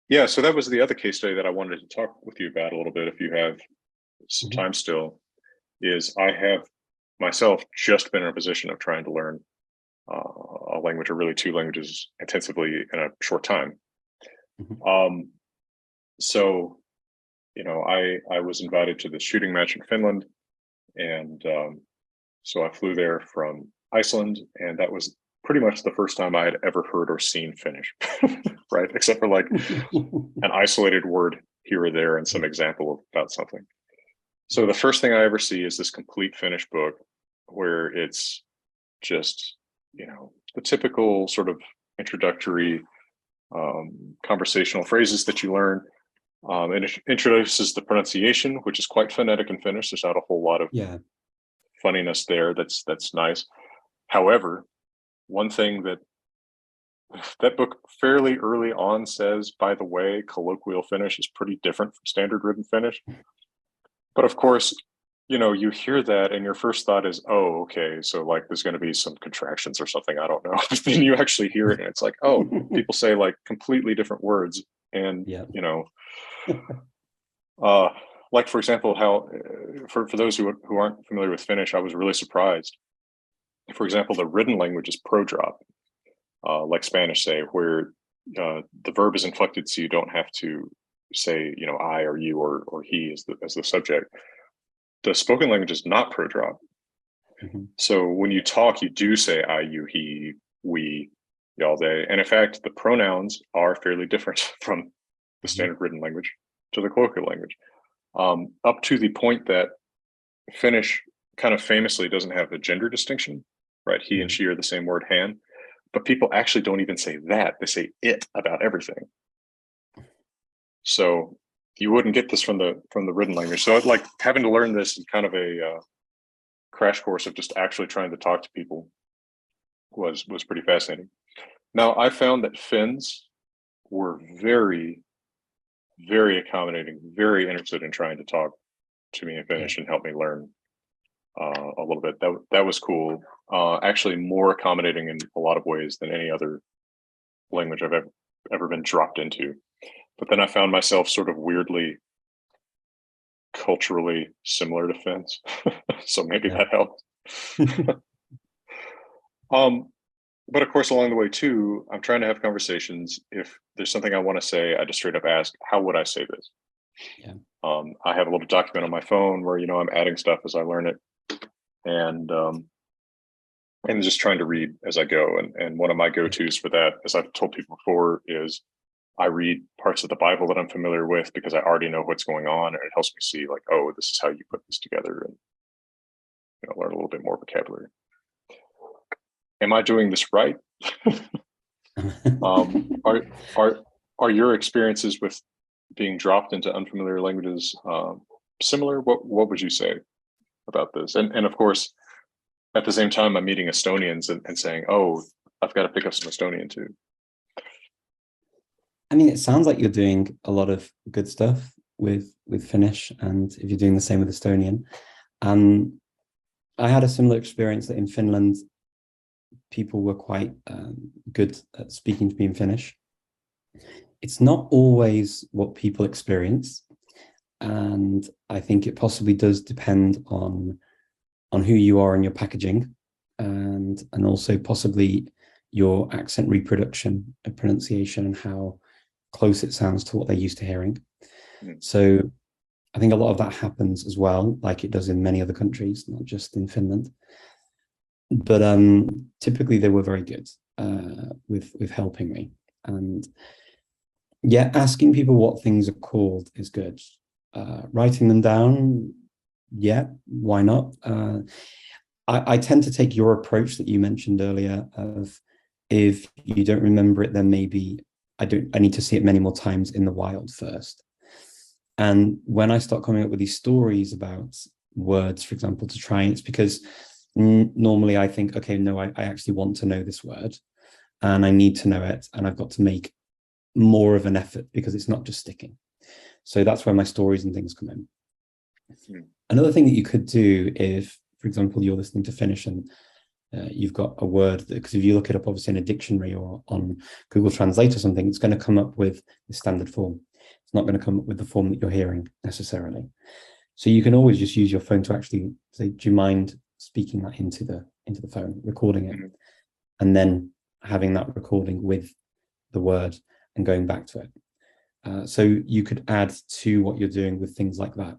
Yeah, so that was the other case study that I wanted to talk with you about a little bit, if you have some time still, is I have myself just been in a position of trying to learn a language, or really two languages, intensively in a short time. So, I was invited to the shooting match in Finland, and so I flew there from Iceland, and that was pretty much the first time I had ever heard or seen Finnish, right? Except for like an isolated word here or there and some example about something. So the first thing I ever see is this complete Finnish book, where it's just, the typical sort of introductory conversational phrases that you learn. And it introduces the pronunciation, which is quite phonetic in Finnish. There's not a whole lot of funniness there. That's nice. However, one thing that book fairly early on says, by the way, colloquial Finnish is pretty different from standard written Finnish. But of course, you hear that and your first thought is, oh, okay, so like there's going to be some contractions or something, I don't know. Then you actually hear it and it's like, oh, people say like completely different words. And, like, for example, how for those who aren't familiar with Finnish, I was really surprised. For example, the written language is pro-drop, like Spanish, say, where the verb is inflected, so you don't have to say, I or you or he as the subject. The spoken language is not pro-drop. So when you talk, you do say I, you, he, we, y'all, they. And in fact, the pronouns are fairly different from the standard written language to the colloquial language, up to the point that Finnish kind of famously doesn't have a gender distinction, right? He and she are the same word, han, but people actually don't even say that. They say it about everything. So you wouldn't get this from the written language. So like having to learn this in kind of a crash course of just actually trying to talk to people was pretty fascinating. Now, I found that Finns were very, very accommodating, very interested in trying to talk to me in Finnish and help me learn a little bit. That was cool. Actually more accommodating in a lot of ways than any other language I've ever been dropped into. But then I found myself sort of weirdly culturally similar to Finns. So maybe that helped. But of course, along the way too, I'm trying to have conversations. If there's something I want to say, I just straight up ask, how would I say this? I have a little document on my phone where, I'm adding stuff as I learn it, and just trying to read as I go. And one of my go-tos for that, as I've told people before, is I read parts of the Bible that I'm familiar with because I already know what's going on, and it helps me see like, oh, this is how you put this together, and learn a little bit more vocabulary. Am I doing this right? Are your experiences with being dropped into unfamiliar languages similar? What would you say about this? And of course, at the same time, I'm meeting Estonians and saying, oh, I've got to pick up some Estonian too.
I mean, it sounds like you're doing a lot of good stuff with Finnish, and if you're doing the same with Estonian. I had a similar experience that in Finland, people were quite good at speaking to me in Finnish. It's not always what people experience, and I think it possibly does depend on who you are in your packaging, and also possibly your accent reproduction and pronunciation and how close it sounds to what they're used to hearing. So I think a lot of that happens as well, like it does in many other countries, not just in Finland. But typically they were very good with helping me. And yeah, asking people what things are called is good. Writing them down, yeah, why not? I tend to take your approach that you mentioned earlier of, if you don't remember it, then maybe I need to see it many more times in the wild first. And when I start coming up with these stories about words, for example, to try, it's because normally I think, okay, no, I actually want to know this word and I need to know it, and I've got to make more of an effort because it's not just sticking. So that's where my stories and things come in. Another thing that you could do, if, for example, you're listening to Finnish and you've got a word, because if you look it up obviously in a dictionary or on Google Translate or something, it's going to come up with the standard form. It's not going to come up with the form that you're hearing necessarily. So you can always just use your phone to actually say, do you mind speaking that into the phone, recording it, and then having that recording with the word and going back to it. So you could add to what you're doing with things like that.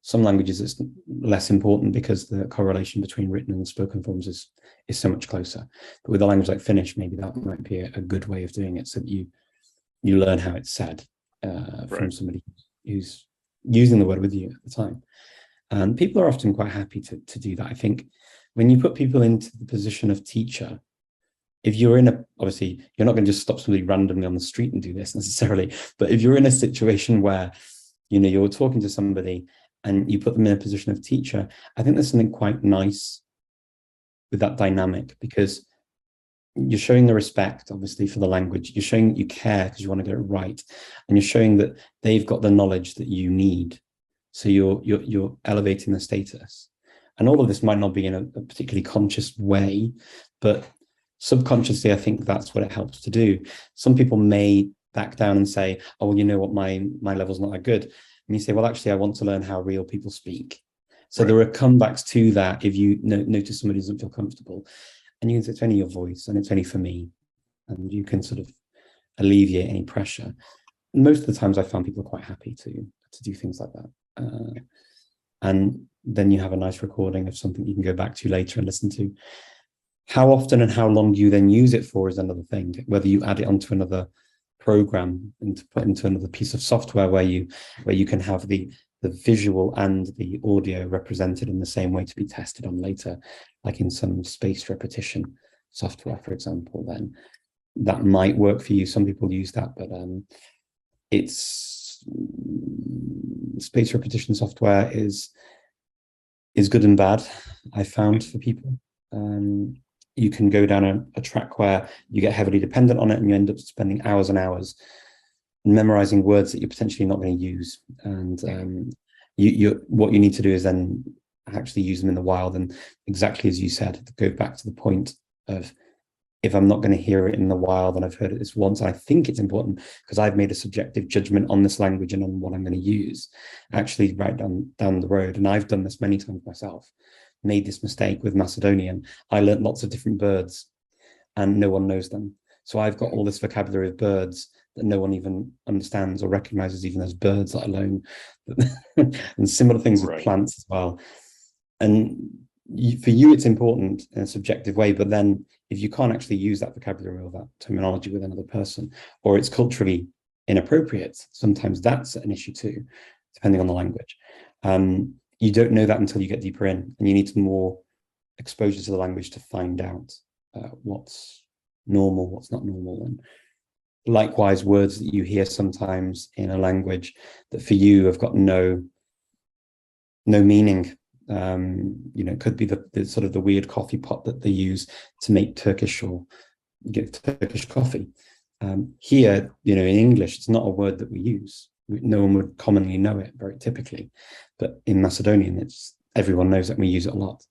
Some languages it's less important because the correlation between written and spoken forms is so much closer. But with a language like Finnish, maybe that might be a good way of doing it, so that you learn how it's said from somebody who's using the word with you at the time. And people are often quite happy to do that. I think when you put people into the position of teacher, if you're in obviously you're not going to just stop somebody randomly on the street and do this necessarily, but if you're in a situation where, you're talking to somebody and you put them in a position of teacher, I think there's something quite nice with that dynamic, because you're showing the respect, obviously, for the language. You're showing that you care because you want to get it right, and you're showing that they've got the knowledge that you need. So you're elevating the status, and all of this might not be in a particularly conscious way, but subconsciously, I think that's what it helps to do. Some people may back down and say, "Oh, well, you know what, my level's not that good." And you say, well, actually, I want to learn how real people speak. So there are comebacks to that if you notice somebody doesn't feel comfortable. And you can say, it's only your voice and it's only for me. And you can sort of alleviate any pressure. Most of the times I found people are quite happy to do things like that. And then you have a nice recording of something you can go back to later and listen to. How often and how long you then use it for is another thing, whether you add it onto another program and to put into another piece of software where you can have the visual and the audio represented in the same way to be tested on later, like in some spaced repetition software, for example, then that might work for you. Some people use that, but it's spaced repetition software is good and bad, I found, for people. You can go down a track where you get heavily dependent on it and you end up spending hours and hours memorizing words that you're potentially not going to use. And what you need to do is then actually use them in the wild. And exactly as you said, go back to the point of, if I'm not going to hear it in the wild and I've heard it this once, I think it's important because I've made a subjective judgment on this language and on what I'm going to use, actually right down the road. And I've done this many times myself. Made this mistake with Macedonian. I learned lots of different birds and no one knows them. So I've got all this vocabulary of birds that no one even understands or recognizes even as birds, let alone and similar things with plants as well. And for you, it's important in a subjective way, but then if you can't actually use that vocabulary or that terminology with another person, or it's culturally inappropriate, sometimes that's an issue too, depending on the language. You don't know that until you get deeper in, and you need more exposure to the language to find out what's normal, what's not normal. And likewise, words that you hear sometimes in a language that for you have got no meaning. It could be the sort of the weird coffee pot that they use to make Turkish or get Turkish coffee. Here, in English, it's not a word that we use. No one would commonly know it very typically, but in Macedonian, everyone knows it and we use it a lot.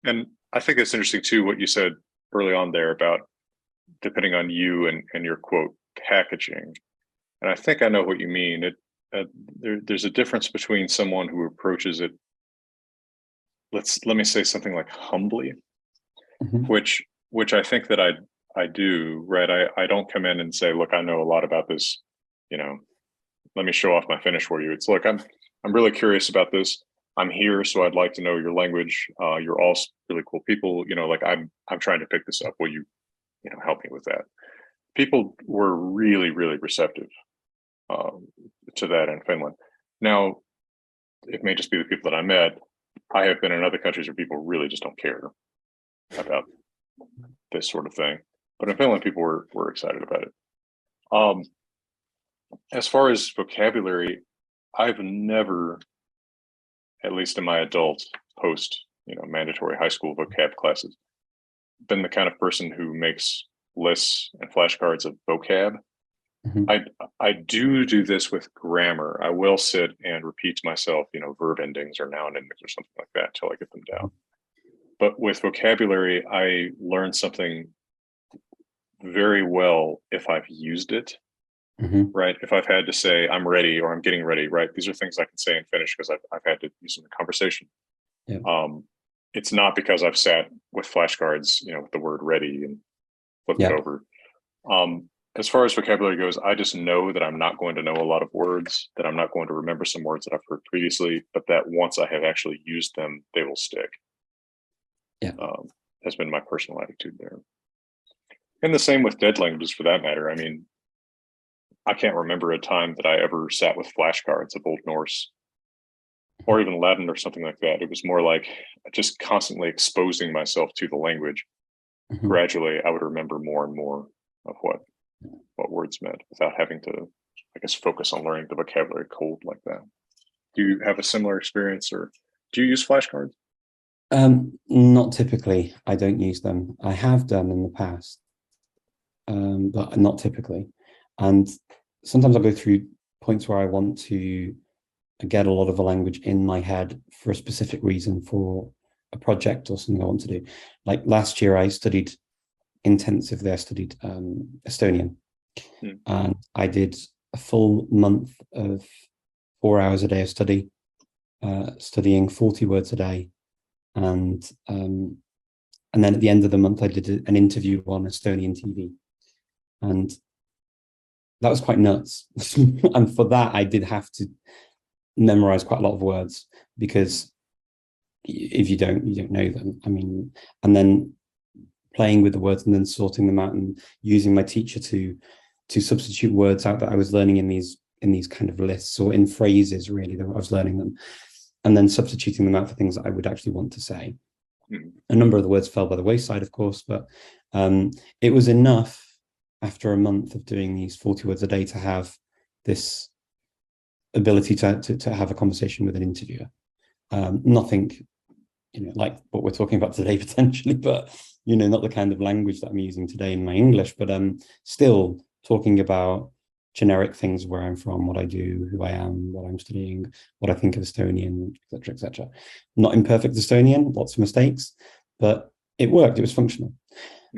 And I think it's interesting too, what you said early on there about depending on you and your quote packaging. And I think I know what you mean. There's a difference between someone who approaches it, let me say something like humbly, which I think that I do, right? I don't come in and say, look, I know a lot about this, let me show off my Finnish for you. It's look, I'm really curious about this. I'm here, so I'd like to know your language. You're all really cool people. You know, like I'm trying to pick this up. Will you, help me with that? People were really, really receptive to that in Finland. Now, it may just be the people that I met. I have been in other countries where people really just don't care about this sort of thing. But in Finland, people were excited about it. As far as vocabulary, I've never, at least in my adult post, mandatory high school vocab classes, been the kind of person who makes lists and flashcards of vocab.
Mhm.
I do this with grammar. I will sit and repeat to myself, verb endings or noun endings or something like that till I get them down. But with vocabulary, I learn something very well if I've used it, right? If I've had to say I'm ready or I'm getting ready, right? These are things I can say in Finnish because I've had to use them in conversation.
Yeah.
It's not because I've sat with flashcards, with the word ready and flipped it over. As far as vocabulary goes, I just know that I'm not going to know a lot of words, that I'm not going to remember some words that I've heard previously, but that once I have actually used them, they will stick.
Yeah.
Has been my personal attitude there. And the same with dead languages for that matter. I mean, I can't remember a time that I ever sat with flashcards of Old Norse or even Latin or something like that. It was more like just constantly exposing myself to the language. Gradually, I would remember more and more of what words meant without having to, I guess, focus on learning the vocabulary cold like that. Do you have a similar experience, or do you use flashcards?
Not typically. I don't use them. I have done in the past, but not typically. And sometimes I'll go through points where I want to get a lot of a language in my head for a specific reason, for a project or something I want to do. Like last year, I studied intensively. I studied Estonian, and I did a full month of 4 hours a day of study, studying 40 words a day. And then at the end of the month, I did an interview on Estonian TV. And that was quite nuts. And for that, I did have to memorize quite a lot of words, because if you don't know them. I mean, and then playing with the words and then sorting them out and using my teacher to substitute words out that I was learning in these kind of lists, or in phrases really that I was learning them, and then substituting them out for things that I would actually want to say. A number of the words fell by the wayside, of course, but it was enough after a month of doing these 40 words a day to have this ability to have a conversation with an interviewer. Nothing, like what we're talking about today potentially, but not the kind of language that I'm using today in my English, but still talking about generic things, where I'm from, what I do, who I am, what I'm studying, what I think of Estonian, etc., etc. Not in perfect Estonian, lots of mistakes, but it worked. It was functional.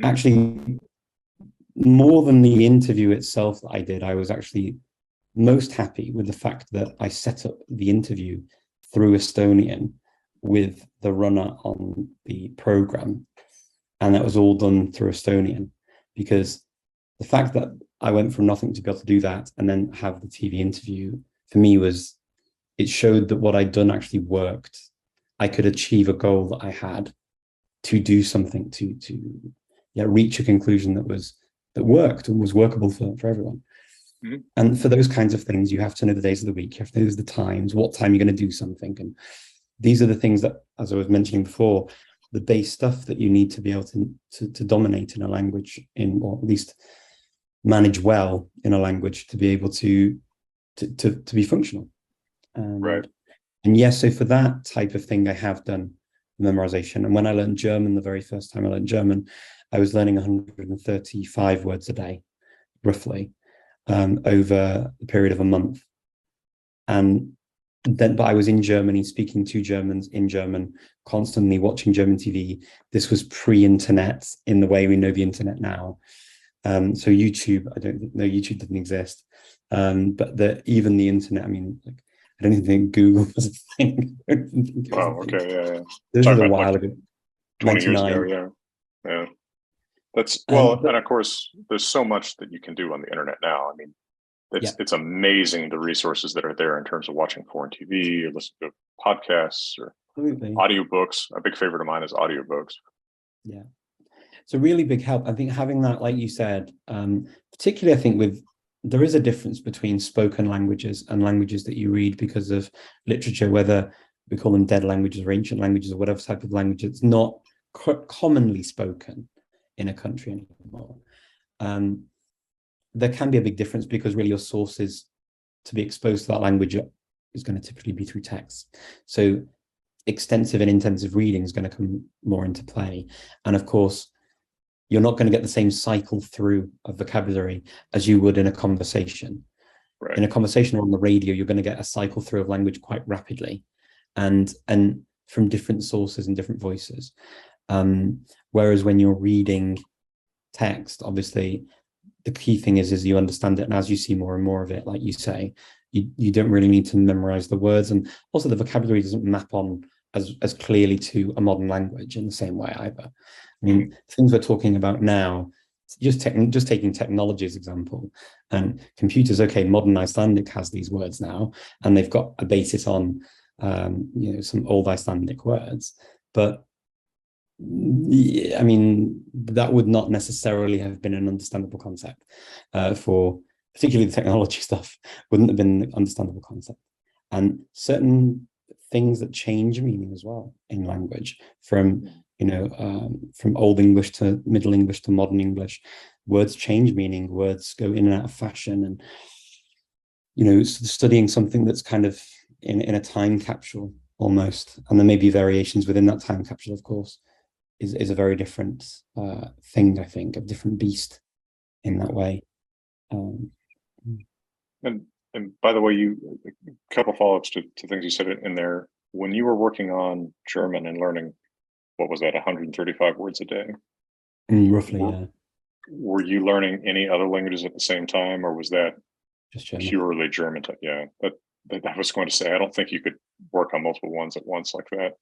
Actually, more than the interview itself that I did, I was actually most happy with the fact that I set up the interview through Estonian with the runner on the program, and that was all done through Estonian, because the fact that I went from nothing to be able to do that and then have the TV interview, for me, it showed that what I'd done actually worked. I could achieve a goal that I had to do something to reach a conclusion that worked and was workable for everyone. And for those kinds of things, you have to know the days of the week, you have to know the times, what time you're going to do something. And these are the things that, as I was mentioning before, the base stuff that you need to be able to dominate in a language, or at least manage well in a language, to be able to be functional.
Right.
And yes, so for that type of thing, I have done memorization. And when I learned German, the very first time I learned German, I was learning 135 words a day, roughly, over the period of a month. And then, but I was in Germany, speaking to Germans in German, constantly watching German TV. This was pre-internet in the way we know the internet now. So YouTube, I don't know, YouTube didn't exist. But even the internet, I mean, like, I don't even think Google was a thing.
Wow. Okay. Yeah.
This is a while
like
ago.
20 years
99.
ago. Yeah. That's well, and of course, there's so much that you can do on the internet now. I mean, It's amazing the resources that are there in terms of watching foreign TV or listening to podcasts or audiobooks. A big favorite of mine is audiobooks.
Yeah. It's a really big help. I think having that, like you said, particularly I think there is a difference between spoken languages and languages that you read because of literature, whether we call them dead languages or ancient languages or whatever type of language. It's not commonly spoken in a country anymore. There can be a big difference because really your sources to be exposed to that language is going to typically be through text. So extensive and intensive reading is going to come more into play. And of course, you're not going to get the same cycle through of vocabulary as you would in a conversation. Right. In a conversation or on the radio, you're going to get a cycle through of language quite rapidly and from different sources and different voices. Whereas when you're reading text, obviously, the key thing is you understand it. And as you see more and more of it, like you say, you don't really need to memorize the words. And also the vocabulary doesn't map on as clearly to a modern language in the same way either. I mean, things we're talking about now, just taking technology as example, and computers, okay, modern Icelandic has these words now, and they've got a basis on, some old Icelandic words, but I mean, that would not necessarily have been an understandable concept for particularly the technology stuff wouldn't have been an understandable concept. And certain things that change meaning as well in language from Old English to Middle English to Modern English, words change meaning, words go in and out of fashion, and studying something that's kind of in a time capsule almost, and there may be variations within that time capsule, of course, is a very different thing, I think, a different beast in that way.
And by the way, a couple follow-ups to things you said in there. When you were working on German and learning, what was that, 135 words a day?
Roughly, yeah.
Were you learning any other languages at the same time, or was that
just German?
Purely German? Yeah, but I was going to say, I don't think you could work on multiple ones at once like that.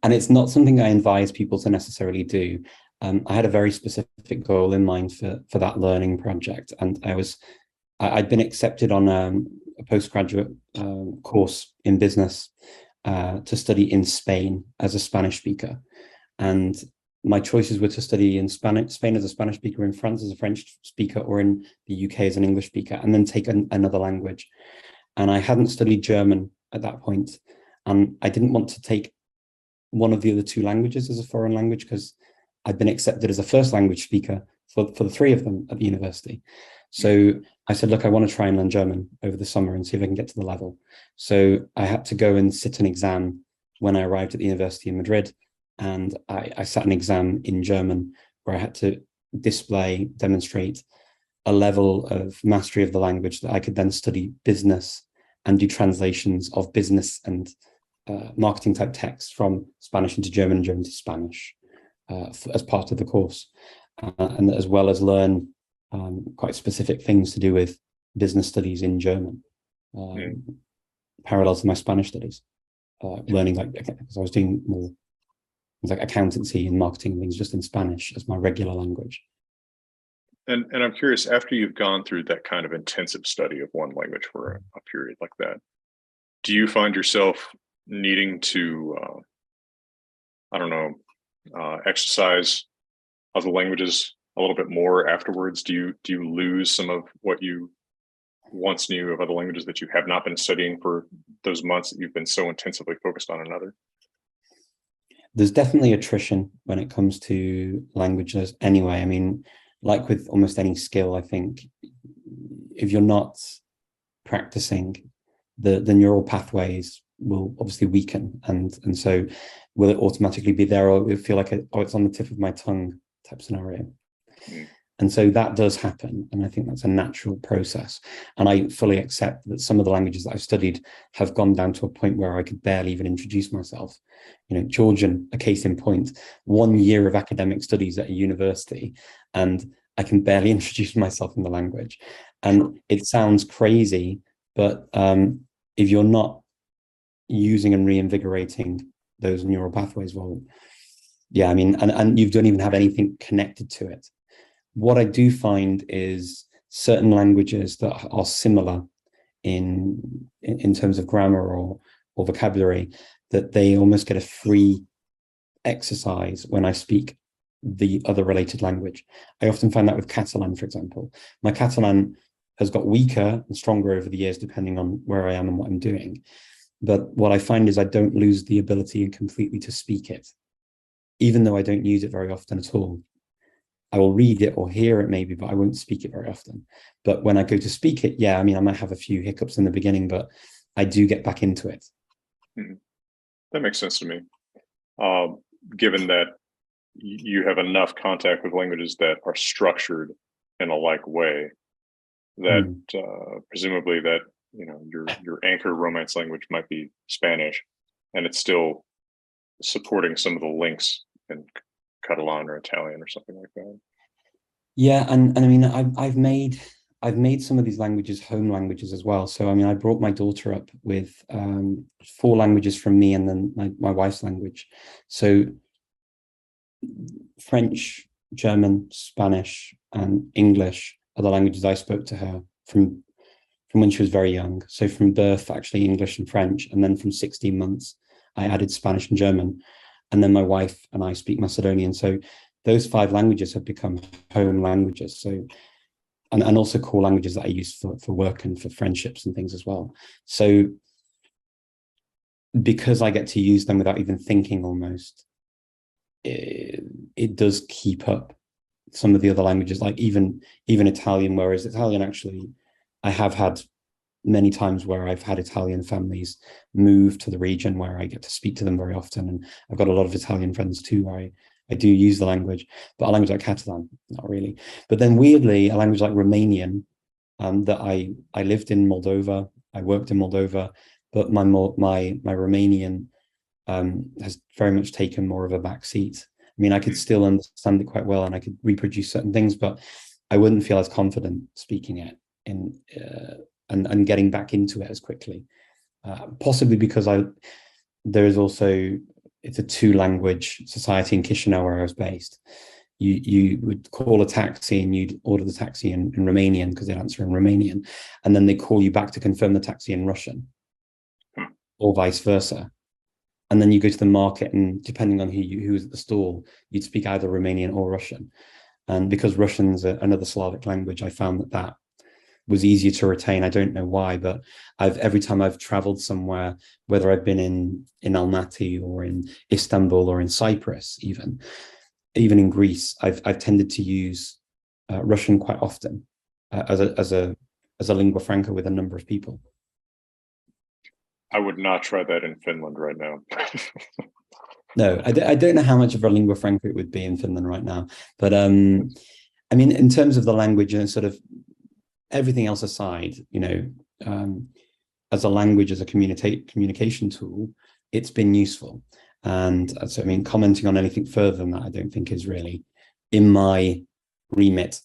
And it's not something I advise people to necessarily do. I had a very specific goal in mind for that learning project, and I'd been accepted on a postgraduate course in business to study in Spain as a Spanish speaker. And my choices were to study in Spain as a Spanish speaker, in France as a French speaker, or in the UK as an English speaker, and then take another language. And I hadn't studied German at that point, and I didn't want to take one of the other two languages as a foreign language because I'd been accepted as a first language speaker for the three of them at the university. So I said, look, I want to try and learn German over the summer and see if I can get to the level. So I had to go and sit an exam when I arrived at the university in Madrid. And I sat an exam in German where I had to demonstrate a level of mastery of the language that I could then study business and do translations of business and marketing type texts from Spanish into German and German to Spanish as part of the course. And as well as learn quite specific things to do with business studies in German, parallel to my Spanish studies, learning because I was doing more things like accountancy and marketing and things just in Spanish as my regular language.
And I'm curious, after you've gone through that kind of intensive study of one language for a period like that, do you find yourself needing to, exercise other languages a little bit more afterwards? Do you lose some of what you once knew of other languages that you have not been studying for those months that you've been so intensively focused on another?
There's definitely attrition when it comes to languages anyway. I mean, like with almost any skill, I think if you're not practicing, the neural pathways will obviously weaken, and so will it automatically be there, or it will feel like it's on the tip of my tongue type scenario. And so that does happen, and I think that's a natural process. And I fully accept that some of the languages that I've studied have gone down to a point where I could barely even introduce myself. Georgian, a case in point, 1 year of academic studies at a university, and I can barely introduce myself in the language. And it sounds crazy, but if you're not using and reinvigorating those neural pathways, well, yeah, I mean, and you don't even have anything connected to it. What I do find is certain languages that are similar in terms of grammar or vocabulary, that they almost get a free exercise when I speak the other related language. I often find that with Catalan, for example. My Catalan has got weaker and stronger over the years, depending on where I am and what I'm doing. But what I find is I don't lose the ability completely to speak it, even though I don't use it very often at all. I will read it or hear it maybe, but I won't speak it very often. But when I go to speak it, yeah, I mean, I might have a few hiccups in the beginning, but I do get back into it.
Mhm. That makes sense to me. Given that you have enough contact with languages that are structured in a like way, that presumably that your anchor Romance language might be Spanish, and it's still supporting some of the links in Catalan or Italian or something like that.
Yeah, and I mean, I've made some of these languages home languages as well. So I mean, I brought my daughter up with 4 languages from me, and then my wife's language. So French, German, Spanish, and English are the languages I spoke to her from when she was very young. So from birth, actually English and French, and then from 16 months, I added Spanish and German. And then my wife and I speak Macedonian. So those 5 languages have become home languages. So, and also core languages that I use for work and for friendships and things as well. So because I get to use them without even thinking almost, it does keep up some of the other languages, like even Italian, whereas Italian, actually, I have had many times where I've had Italian families move to the region where I get to speak to them very often. And I've got a lot of Italian friends too, where I do use the language, but a language like Catalan, not really. But then weirdly, a language like Romanian, that I lived in Moldova, I worked in Moldova, but my Romanian has very much taken more of a back seat. I mean, I could still understand it quite well and I could reproduce certain things, but I wouldn't feel as confident speaking it and getting back into it as quickly. Possibly because there is also, it's a 2-language society in Chisinau where I was based. You would call a taxi and you'd order the taxi in Romanian because they'd answer in Romanian, and then they call you back to confirm the taxi in Russian, or vice versa. And then you go to the market, and depending on who was at the stall, you'd speak either Romanian or Russian. And because Russian's another Slavic language, I found that was easier to retain. I don't know why, but every time I've traveled somewhere, whether I've been in Almaty or in Istanbul or in Cyprus, even in Greece, I've tended to use Russian quite often as a lingua franca with a number of people.
I would not try that in Finland right now.
No, I don't know how much of a lingua franca it would be in Finland right now, but I mean, in terms of the language and sort of everything else aside, as a language, as a communication tool, it's been useful. And so, I mean, commenting on anything further than that, I don't think is really in my remit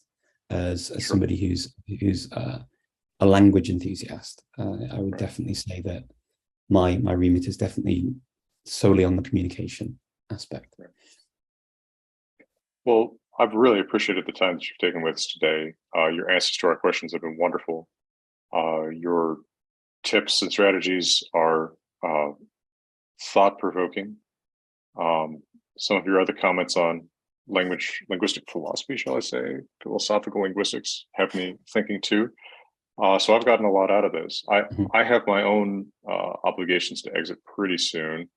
as
Sure.
Somebody who's a language enthusiast. I would definitely say that my remit is definitely solely on the communication aspect.
Right. Well, I've really appreciated the time that you've taken with us today. Your answers to our questions have been wonderful. Your tips and strategies are thought-provoking. Some of your other comments on linguistic philosophy, shall I say, philosophical linguistics, have me thinking too. So I've gotten a lot out of this. I have my own obligations to exit pretty soon.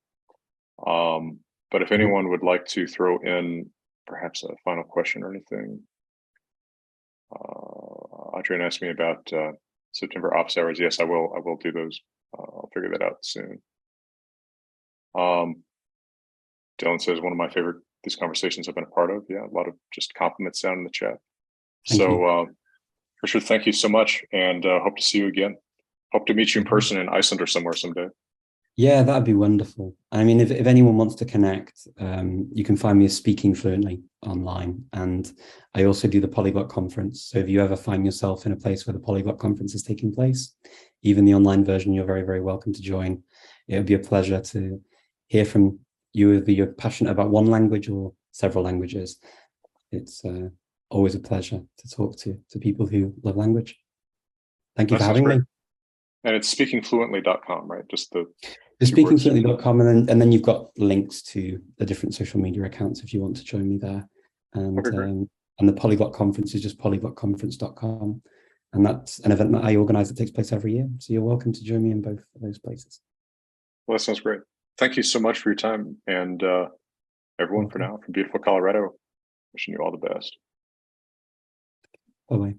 But if anyone would like to throw in perhaps a final question or anything, Adrian asked me about September office hours. Yes, I will do those. I'll figure that out soon. Dylan says one of my favorite these conversations I've been a part of. Yeah, a lot of just compliments down in the chat. Richard, thank you so much, and hope to see you again. Hope to meet you in person in Iceland or somewhere someday.
Yeah, that'd be wonderful. I mean, if anyone wants to connect, you can find me as Speaking Fluently online. And I also do the Polyglot Conference. So if you ever find yourself in a place where the Polyglot Conference is taking place, even the online version, you're very, very welcome to join. It would be a pleasure to hear from you, whether you're passionate about one language or several languages. It's always a pleasure to talk to people who love language. Thank you
That
for
sounds
having
great.
me.
And it's speakingfluently.com, right? Just the
The
two words.
speakingfluently.com, and then you've got links to the different social media accounts if you want to join me there. And
Okay, great.
and the Polyglot conference is just polyglotconference.com. And that's an event that I organize that takes place every year. So you're welcome to join me in both of those places.
Well, that sounds great. Thank you so much for your time. And everyone, for
Welcome.
now, from beautiful Colorado, wishing you all the best.
Bye-bye.